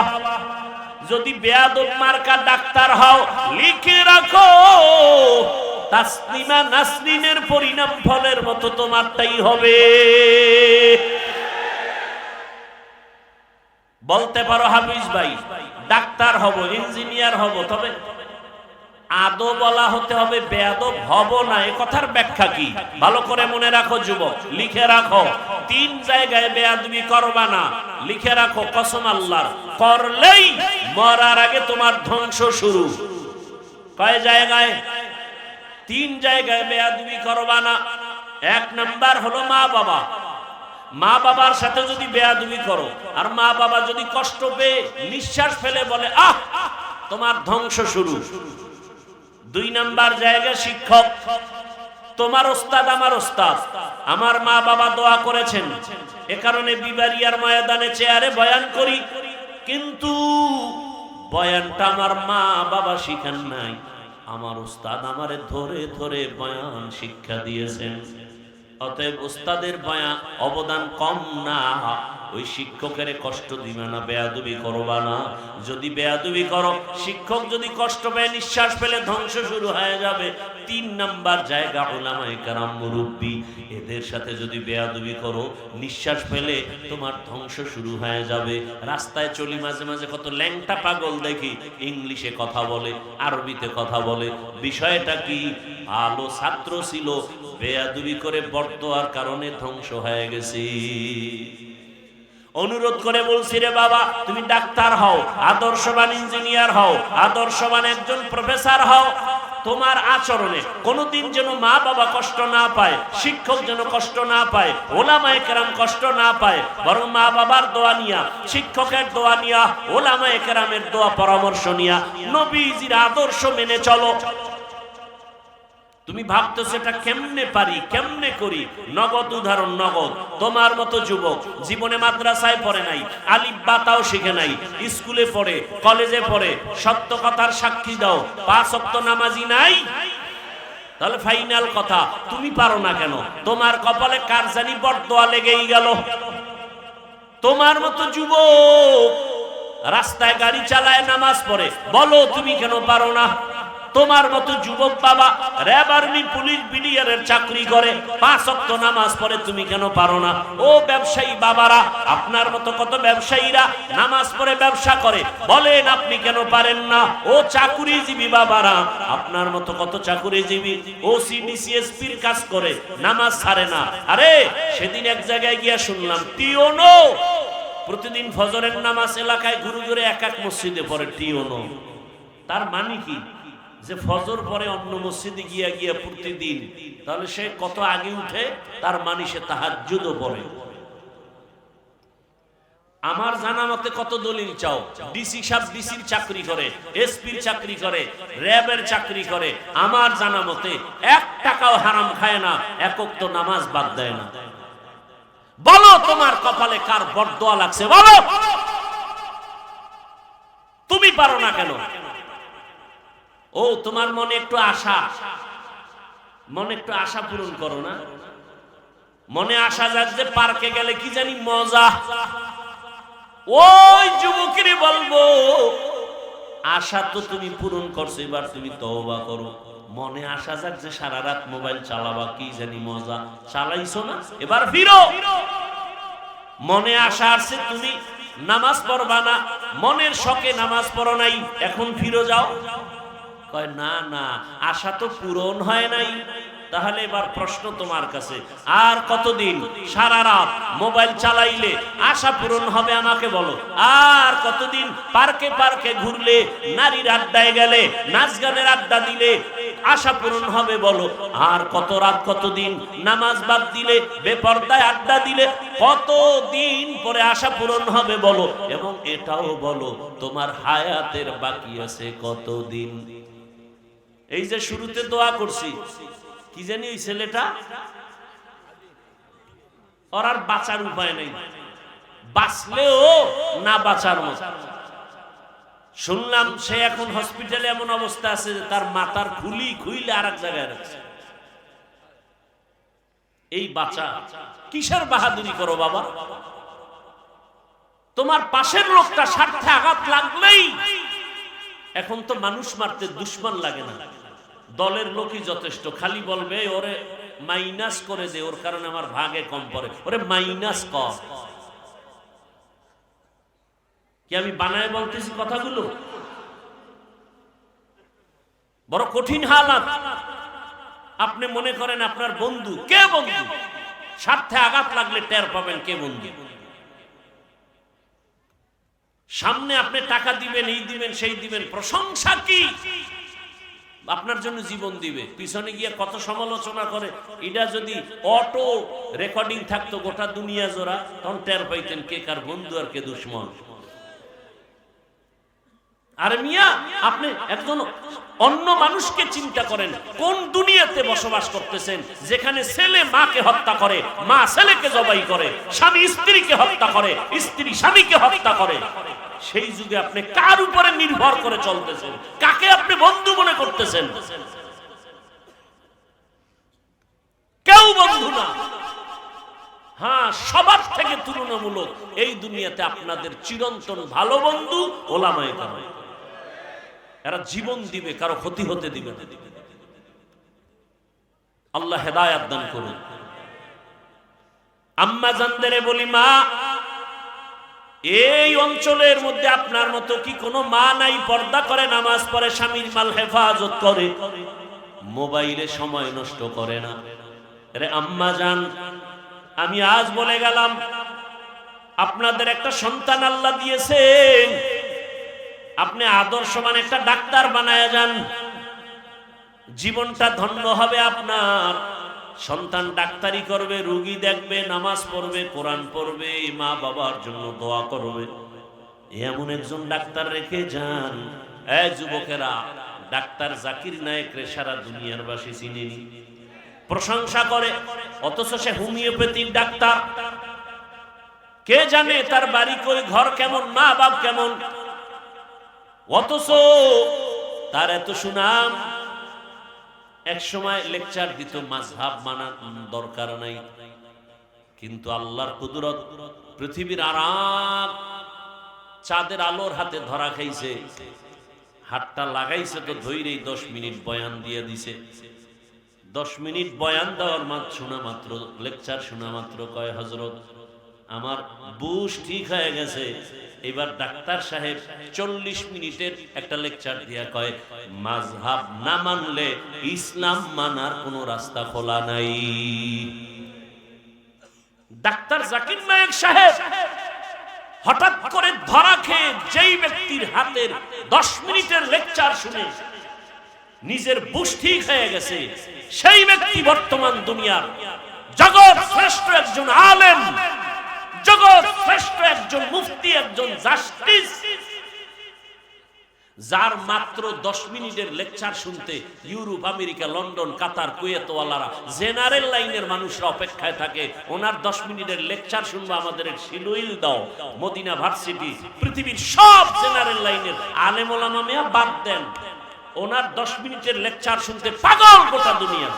যদি বেয়াদব মার্কা ডাক্তার হও, লিখে রাখো তাসলিমা নাসরিনের পরিণাম ফলের মতো তোমারটাই হবে। বলতে পারো হাফিজ ভাই ডাক্তার হব, ইঞ্জিনিয়ার হব, তবে আদো বলা হতে হবে, বেয়াদব হব না। এ কথার ব্যাখ্যা কি? ভালো করে মনে রাখো যুবক, লিখে রাখো। 3 জায়গায় বেয়াদবি করবা না, লিখে রাখো, কসম আল্লাহর, করলেই মরার আগে তোমার ধ্বংস শুরু। কয় জায়গায়? 3 জায়গায় বেয়াদবি করবা না। 1 নাম্বার হলো মা বাবা। মা বাবার সাথে যদি বেয়াদবি করো, আর মা বাবা যদি কষ্ট পেয়ে নিঃশ্বাস ফেলে বলে আহ, তোমার ধ্বংস শুরু। 2 নাম্বার জায়গা শিক্ষক। তোমার ওস্তাদ আমার ওস্তাদ, আমার মা বাবা দোয়া করেছেন, এ কারণে বিবারিয়ার ময়দানে চেয়ারে বয়ান করি, কিন্তু বয়ানটা আমার মা বাবা শিখান নাই, আমার ওস্তাদ আমারে ধরে ধরে বয়ান শিক্ষা দিয়েছেন। অতএব ওস্তাদের বয়ান অবদান কম না, ওই শিক্ষকের কষ্ট দিবে না, বেয়াদবি করবা না। যদি বেয়াদবি করো, শিক্ষক যদি কষ্ট পায়, নিঃশ্বাস ফেলে ধ্বংস শুরু হয়ে যাবে। 3 নাম্বার জায়গা উলামায়ে কেরাম, মুরব্বী, এদের সাথে যদি বেয়াদবি করো, নিঃশ্বাস ফেলে তোমার ধ্বংস শুরু হয়ে যাবে। রাস্তায় চলি, মাঝে মাঝে কত ল্যাংটা পাগল দেখি, ইংলিশে কথা বলে, আরবিতে কথা বলে। বিষয়টা কি? ভালো ছাত্র ছিল, বেয়াদবি করে বর্তমার কারণে ধ্বংস হয়ে গেছে। অনুরোধ করে বলছি রে বাবা, তুমি ডাক্তার হও, আদর্শবান ইঞ্জিনিয়ার হও, আদর্শবান একজন প্রফেসর হও, তোমার আচরণে কোনোদিন যেন মা বাবা কষ্ট না পায়, শিক্ষক যেন কষ্ট না পায়, ওলামায়ে কেরাম কষ্ট না পায়। বরং মা বাবার দোয়া নিয়া, শিক্ষকের দোয়া নিয়া, ওলামায়ে কেরামের দোয়া পরামর্শ নিয়া, নবীজির আদর্শ মেনে চলো। তুমি ভাবতেছো এটা কেমনে পারি, কেমনে করি। নগদ উদাহরণ, নগদ। তোমার মতো যুবক জীবনে মাদ্রাসায় পড়ে নাই, আলিফ বা তাও শিখে নাই, স্কুলে পড়ে, কলেজে পড়ে, সত্য কথার সাক্ষী দাও, 5 ওয়াক্ত নামাজি নাই। তাহলে ফাইনাল কথা, তুমি পারো না কেন? তোমার কপালে কার জানি বরদোয়া লেগেই গেল। তোমার মতো যুবক রাস্তায় গাড়ি চালায়, নামাজ পড়ে, বলো তুমি কেন পারো না? তোমার মতো যুবক বাবা র‍্যাব, আর্মি, পুলিশ, বিডিআরের চাকরি করে, 5 ওয়াক্ত নামাজ পড়ে, তুমি কেন পারো না? ও ব্যবসায়ী বাবারা, আপনার মতো কত ব্যবসায়ীরা নামাজ পড়ে ব্যবসা করে, বলেন আপনি কেন পারেন না? ও চাকুরিজীবী বাবারা, আপনার মতো কত চাকুরিজীবী ওসিডিসিএসপির কাজ করে, নামাজ ছাড়ে না। আরে সেদিন এক জায়গায় গিয়া শুনলাম টিওনো প্রতিদিন ফজরের নামাজ এলাকায় ঘুরে ঘুরে এক এক মসজিদে পড়ে টিওনো। তার মানে কি? যে ফজর পরে অন্য মসজিদে গিয়া গিয়া প্রতিদিন, তাহলে সে কত আগে উঠে, তার মানে সে তাহাজ্জুদও পড়ে। আমার জানা মতে কত দলিল চাও? ডিসি সাহেব ডিসির চাকরি করে, এসপির চাকরি করে, র‍্যাবের চাকরি করে, আমার জানা মতে 1 টাকাও হারাম খায় না, এক ওয়াক্ত নামাজ বাদ দেয় না। বলো তোমার কপালে কার বরদোয়া লাগছে? বলো তুমি পারো না কেন? ও তোমার মনে একটু আশা, মনে একটু আশা পূরণ করো না। মনে আশা যাক যে পার্কে গেলে কি জানি মজা। ওই যুবকের বলবো, আশা তো তুমি পূরণ করছো, এবার তুমি তওবা করো। মনে আশা যাক যে সারা রাত মোবাইল চালাবা, কি জানি মজা, চালাইছো না, এবার ফিরো। মনে আশা আছে তুমি নামাজ পড়বা না, মনের শখে নামাজ পড়ো নাই, এখন ফিরো যাও। কয় না না, আশা তো পূরণ হয় নাই। তাহলে এবার প্রশ্ন তোমার কাছে, আর কতদিন সারা রাত মোবাইল চালাইলে আশা পূরণ হবে আমাকে বলো? আর কতদিন পার্কে পার্কে ঘুরলে, নারীর আড্ডায় গেলে, নাচ গানের আড্ডা দিলে আশা পূরণ হবে বলো? আর কত রাত, কতদিন নামাজ বাদ দিলে, বেপরদায় আড্ডা দিলে কতদিন পরে আশা পূরণ হবে বলো? এবং এটাও বলো তোমার হায়াতের বাকি আছে কতদিন? এই যে শুরুতে দোয়া করছি, কি জানি ওই ছেলেটা, ওর আর বাঁচার উপায় নেই, বাঁচলেও না বাঁচার মতো। শুনলাম সে এখন হসপিটালে এমন অবস্থা আছে যে তার মাথার খুলি খুইলে আর এক জায়গায় রাখছে। এই বাঁচা কিসের বাহাদুরি করো বাবা? তোমার পাশের লোকটা স্বার্থে আঘাত লাগলেই, এখন তো মানুষ মারতে দুশমন লাগে না, দলের লোকই যথেষ্ট। খালি বলবে ওরে মাইনাস করে দে, ওর কারণে আমার ভাগে কম পড়ে, ওরে মাইনাস কর। কি আমি বানায় বলতেছি কথাগুলো? বড় কঠিন হালাত। আপনি মনে করেন আপনার বন্ধু, কে বন্ধু? স্বার্থে আঘাত লাগলে টের পাবেন কে বন্ধু। সামনে আপনি টাকা দিবেন, এই দিবেন, সেই দিবেন, প্রশংসা কি, আপনার জন্য জীবন দিবে, পিছনে গিয়ে কত সমালোচনা করে। এটা যদি অটো রেকর্ডিং থাকতো গোটা দুনিয়া জোড়া, তখন টের পাইতেন কে কার বন্ধু আর কে দুশ্মন। আর মিয়া, আপনি একজন অন্য মানুষকে চিন্তা করেন, কোন দুনিয়াতে বসবাস করতেছেন যেখানে ছেলে মাকে হত্যা করে, মা ছেলেকে জবাই করে, স্বামী স্ত্রীকে হত্যা করে, স্ত্রী স্বামীকে হত্যা করে। সেই যুগে আপনি কার উপরে নির্ভর করে চলতেছেন? কাকে আপনি বন্ধু মনে করতেছেন? কেউ বন্ধু না। হ্যাঁ, সবার থেকে তুলনামূলক এই দুনিয়াতে আপনাদের চিরন্তন ভালো বন্ধু ওলামায়ে কেরাম। এরা জীবন দিবে, কারো ক্ষতি হতে দিবে না। আল্লাহ হেদায়েত দান করুন। আম্মা জানদেরে বলি, মা, এই অঞ্চলের মধ্যে আপনার মতো কি কোনো মা নাই? পর্দা করে, নামাজ পড়ে, স্বামীর মাল হেফাজত করে, মোবাইলে সময় নষ্ট করে না। আরে আম্মা জান, আমি আজ বলে গেলাম, আপনাদের একটা সন্তান আল্লাহ দিয়েছেন, আপনি আদর্শবান একটা ডাক্তার বানায় যান, জীবনটা ধন্য হবে আপনার। সন্তান ডাক্তারি করবে, রোগী দেখবে, নামাজ পড়বে, কোরআন পড়বে, মা বাবার জন্য দোয়া করবে। এমন একজন ডাক্তার রেখে যান। এই যুবকেরা, ডাক্তার জাকির নায়েকরে সারা দুনিয়ার বাসী চিনেনি, প্রশংসা করে, অথচ সে হোমিওপ্যাথিক ডাক্তার। কে জানে তার বাড়ি কই, ঘর কেমন, মা বাপ কেমন, অথচ তার এত সুনাম। এক সময় লেকচার দিত, মাযহাব মানা দরকার নাই, কিন্তু আল্লাহর কুদরত, পৃথিবীর আরাম চাঁদের আলোর হাতে ধরা খাইছে, হাতটা লাগাইছে তো ধৈরেই 10 মিনিট বয়ান দিয়ে দিছে। 10 মিনিট বয়ান দেওয়ার শোনা মাত্র, লেকচার শোনা মাত্র কয়, হযরত আমার বুশ ঠিক হয়ে গেছে। এবার ডাক্তার সাহেব 40 মিনিটের একটা লেকচার দিয়া কয়, মাযহাব না মানলে ইসলাম মানার কোনো রাস্তা খোলা নাই। ডাক্তার জাকির নায়েক সাহেব হঠাৎ করে ধরা খেয়ে যেই ব্যক্তির হাতের 10 মিনিটের লেকচার শুনে নিজের বুশ ঠিক হয়ে গেছে, সেই ব্যক্তি বর্তমান দুনিয়ার জগৎ শ্রেষ্ঠ একজন আলেম, জগৎ শ্রেষ্ঠ একজন মুফতি, একজন জাস্টিস, যার মাত্র 10 মিনিটের লেকচার শুনতে ইউরোপ, আমেরিকা, লন্ডন, কাতার, কুয়েত ওয়ালারা, জেনারেল লাইনের মানুষরা অপেক্ষায় থাকে। ওনার 10 মিনিটের লেকচার শুনবো, আমাদের শিলুইল দাও, মদিনা ভার্সিটি, পৃথিবীর সব জেনারেল লাইনের আলেম ওলামা মিয়া বাদ দেন, ওনার 10 মিনিটের লেকচার শুনতে পাগল গোটা দুনিয়া।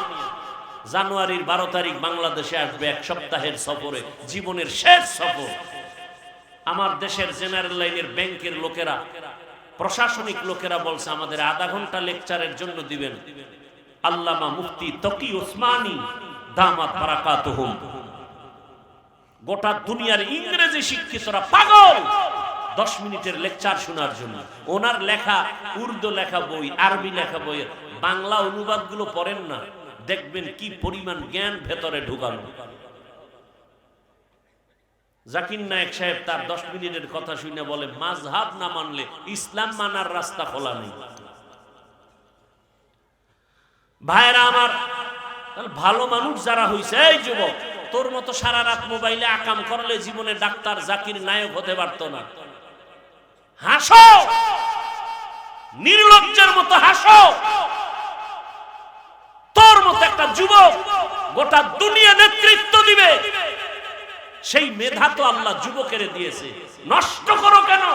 জানুয়ারির 12 তারিখ বাংলাদেশে আসবে, 1 সপ্তাহের সফরে, জীবনের শেষ সফর। আমার দেশের জেনারেল লাইনের ব্যাংকের লোকেরা, প্রশাসনিক লোকেরা বলছে আমাদের আধা ঘন্টা লেকচারের জন্য দিবেন। আল্লামা মুফতি তকি ওসমানী দামাত বারাকাতুহুম, গোটা দুনিয়ার ইংরেজি শিক্ষিতরা পাগল 10 মিনিটের লেকচার শোনার জন্য। ওনার লেখা উর্দু লেখা বই, আরবি লেখা বই, বাংলা অনুবাদগুলো পড়েন না, দেখবেন কি পরিমাণ জ্ঞান ভেতরে ঢুকানো। জাকির নায়েক সাহেব তার 10 মিনিটের কথা শুনে বলে, মাযহাব না মানলে ইসলাম মানার রাস্তা খোলা নেই। ভাইরা আমার, ভালো মানুষ যারা হইছে, এই যুবক, তোর মতো সারা রাত মোবাইলে আকাম করলে জীবনে ডাক্তার জাকির নায়েক হতে পারতো না। হাসো, নির্লজ্জের মতো হাসো। তোর মতো একটা যুবক গোটা দুনিয়া নেতৃত্ব দিবে, সেই মেধা তো আল্লাহ যুবকের দিয়েছে, নষ্ট করো কেন?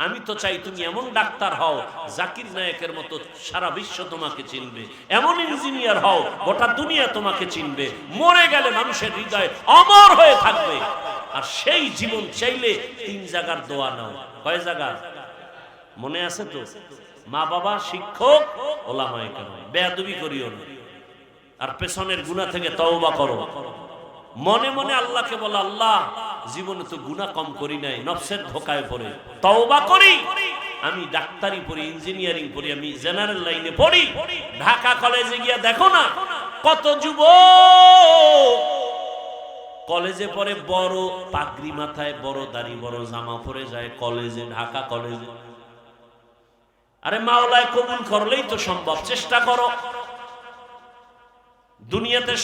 আমি তো চাই তুমি এমন ডাক্তার হও, জাকির নায়েকের মতো সারা বিশ্ব তোমাকে চিনবে, এমন ইঞ্জিনিয়ার হও গোটা দুনিয়া তোমাকে চিনবে, মরে গেলে মানুষের হৃদয়ে অমর হয়ে থাকবে। আর সেই জীবন চাইলে 3 জায়গার দোয়া নাও। কয় জায়গা মনে আছে তো? মা বাবা, শিক্ষক, ওলামায়ে কেরাম। বেয়াদবি করিও না, আর পেছনের গুনাহ থেকে তওবা করো। মনে মনে আল্লাহকে বলো, আল্লাহ জীবনে তো গুনাহ কম করি নাই, নফসের ধোকায় পড়ে তওবা করি, আমি ডাক্তারি পড়ি, ইঞ্জিনিয়ারিং পড়ি, আমি জেনারেল লাইনে পড়ি। ঢাকা কলেজে গিয়া দেখো না কত যুবক কলেজে পড়ে, বড় পাগড়ি মাথায়, বড় দাড়ি, বড় জামা পরে যায় কলেজে, ঢাকা কলেজে। আরে মাওলায় কবুল করলেই তো সম্ভব, চেষ্টা করো। দুনিয়াতে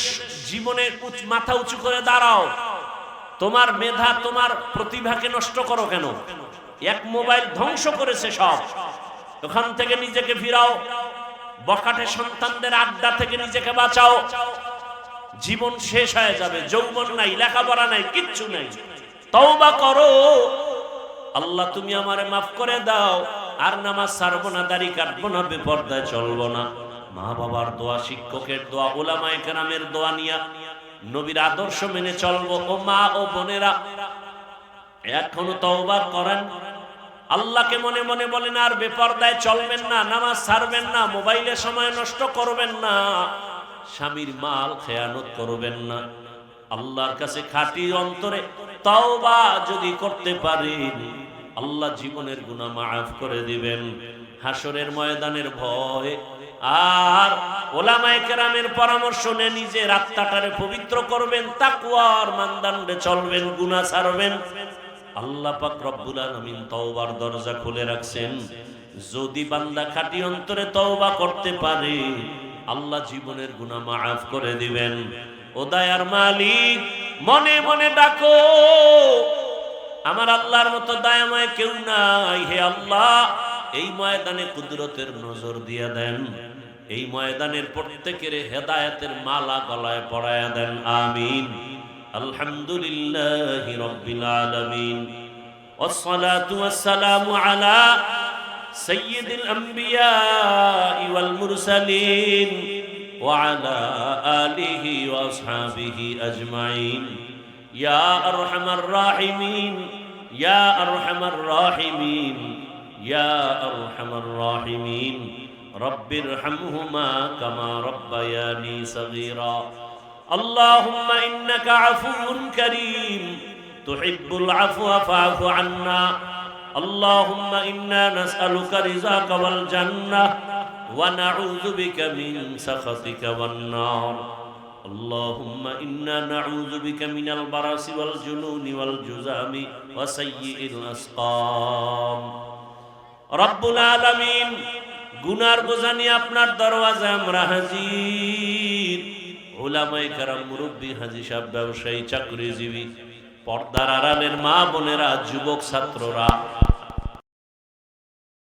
জীবনে মাথা উঁচু করে দাঁড়াও। তোমার মেধা, তোমার প্রতিভাকে নষ্ট করো কেন? এক মোবাইল ধ্বংস করেছে সব, ওখান থেকে নিজেকে ফিরাও। বখাটে সন্তানদের আড্ডা থেকে নিজেকে বাঁচাও। জীবন শেষ হয়ে যাবে, যৌবন নাই, লেখাপড়া নাই, কিচ্ছু নাই। তওবা করো, আল্লাহ তুমি আমারে মাফ করে দাও, আর নামাজ ছাড়বো না, দাড়ি কাটবো না, বেপরদায় চলবো না। মা বাবার দোয়া, শিক্ষকের দোয়া, উলামায়ে কেরামের দোয়া নিয়া নবীর আদর্শ মেনে চলবো। ও মা ও বোনেরা, এখনো তওবা করেন, আল্লাহকে মনে মনে বলেন, আর বেপরদায় চলবেন না, নামাজ ছাড়বেন না, মোবাইলে সময় নষ্ট করবেন না, স্বামীর মাল খেয়ানত করবেন না। আল্লাহর কাছে খাঁটি অন্তরে তওবা যদি করতে পারেন, আল্লাহ জীবনের গুনাহ মাফ করে দিবেন। হাসরের ময়দানের ভয় আর ওলামায়ে কেরামের পরামর্শ নিয়ে নিজের আত্মাটারে পবিত্র করবেন, তাকওয়ার মানদণ্ডে চলবেন, গুনাহ ছাড়বেন। আল্লাহ পাক রব্বুল আলামিন তওবার দরজা খুলে রাখছেন। যদি বান্দা খাঁটি অন্তরে তওবা করতে পারে, আল্লাহ জীবনের গুনাহ মাফ করে দিবেন। ও দয়ার মালিক, মনে মনে ডাকো, আমার আল্লাহর মতো দয়াময় কেউ নাই। হে আল্লাহ, এই ময়দানে কুদরতের নজর দিয়া দেন, এই ময়দানের প্রত্যেকের হেদায়েতের মালা গলায় পরায়া দেন, আমিন। আলহামদুলিল্লাহি রাব্বিল আলামিন, ওয়াসসালাতু ওয়াসসালামু আলা সাইয়্যিদিল আমবিয়া ওয়াল মুরসালিন ওয়া আলা আলিহি ওয়া আসহাবিহি আজমাইন। ইয়া আরহামার রাহিমিন, ইয়া আরহামার রাহিমিন, ইয়া আরহামার রাহিমিন। রব্বিরহামহুমা কামা রাব্বায়ানি সগীরা। আল্লাহুম্মা ইন্নাকা আফুউন কারীম তুহিব্বুল আফওয়া ফা'ফু আন্না। আল্লাহুম্মা ইন্না নাসআলুকা রিযাকা ওয়াল জান্নাহ ওয়া নাউযু বিকা মিন সাখাতিকা ওয়ান নার। আল্লাহুম্মা ইন্না নাউযু বিকা মিনাল বারাসি ওয়াল জুনুনি ওয়াল জুযামি ওয়া সাইয়্যিল আসকাম। রব্বুল আলামিন, গুনার বোঝা নিয়ে আপনার দরওয়াজায় আমরা হাজির। উলামায়ে কেরাম, মুরব্বী, হাজী সাহেব, ব্যবসায়ী, চাকরিজীবী, পর্দার আড়ালের মা বোনেরা, যুবক ছাত্ররা,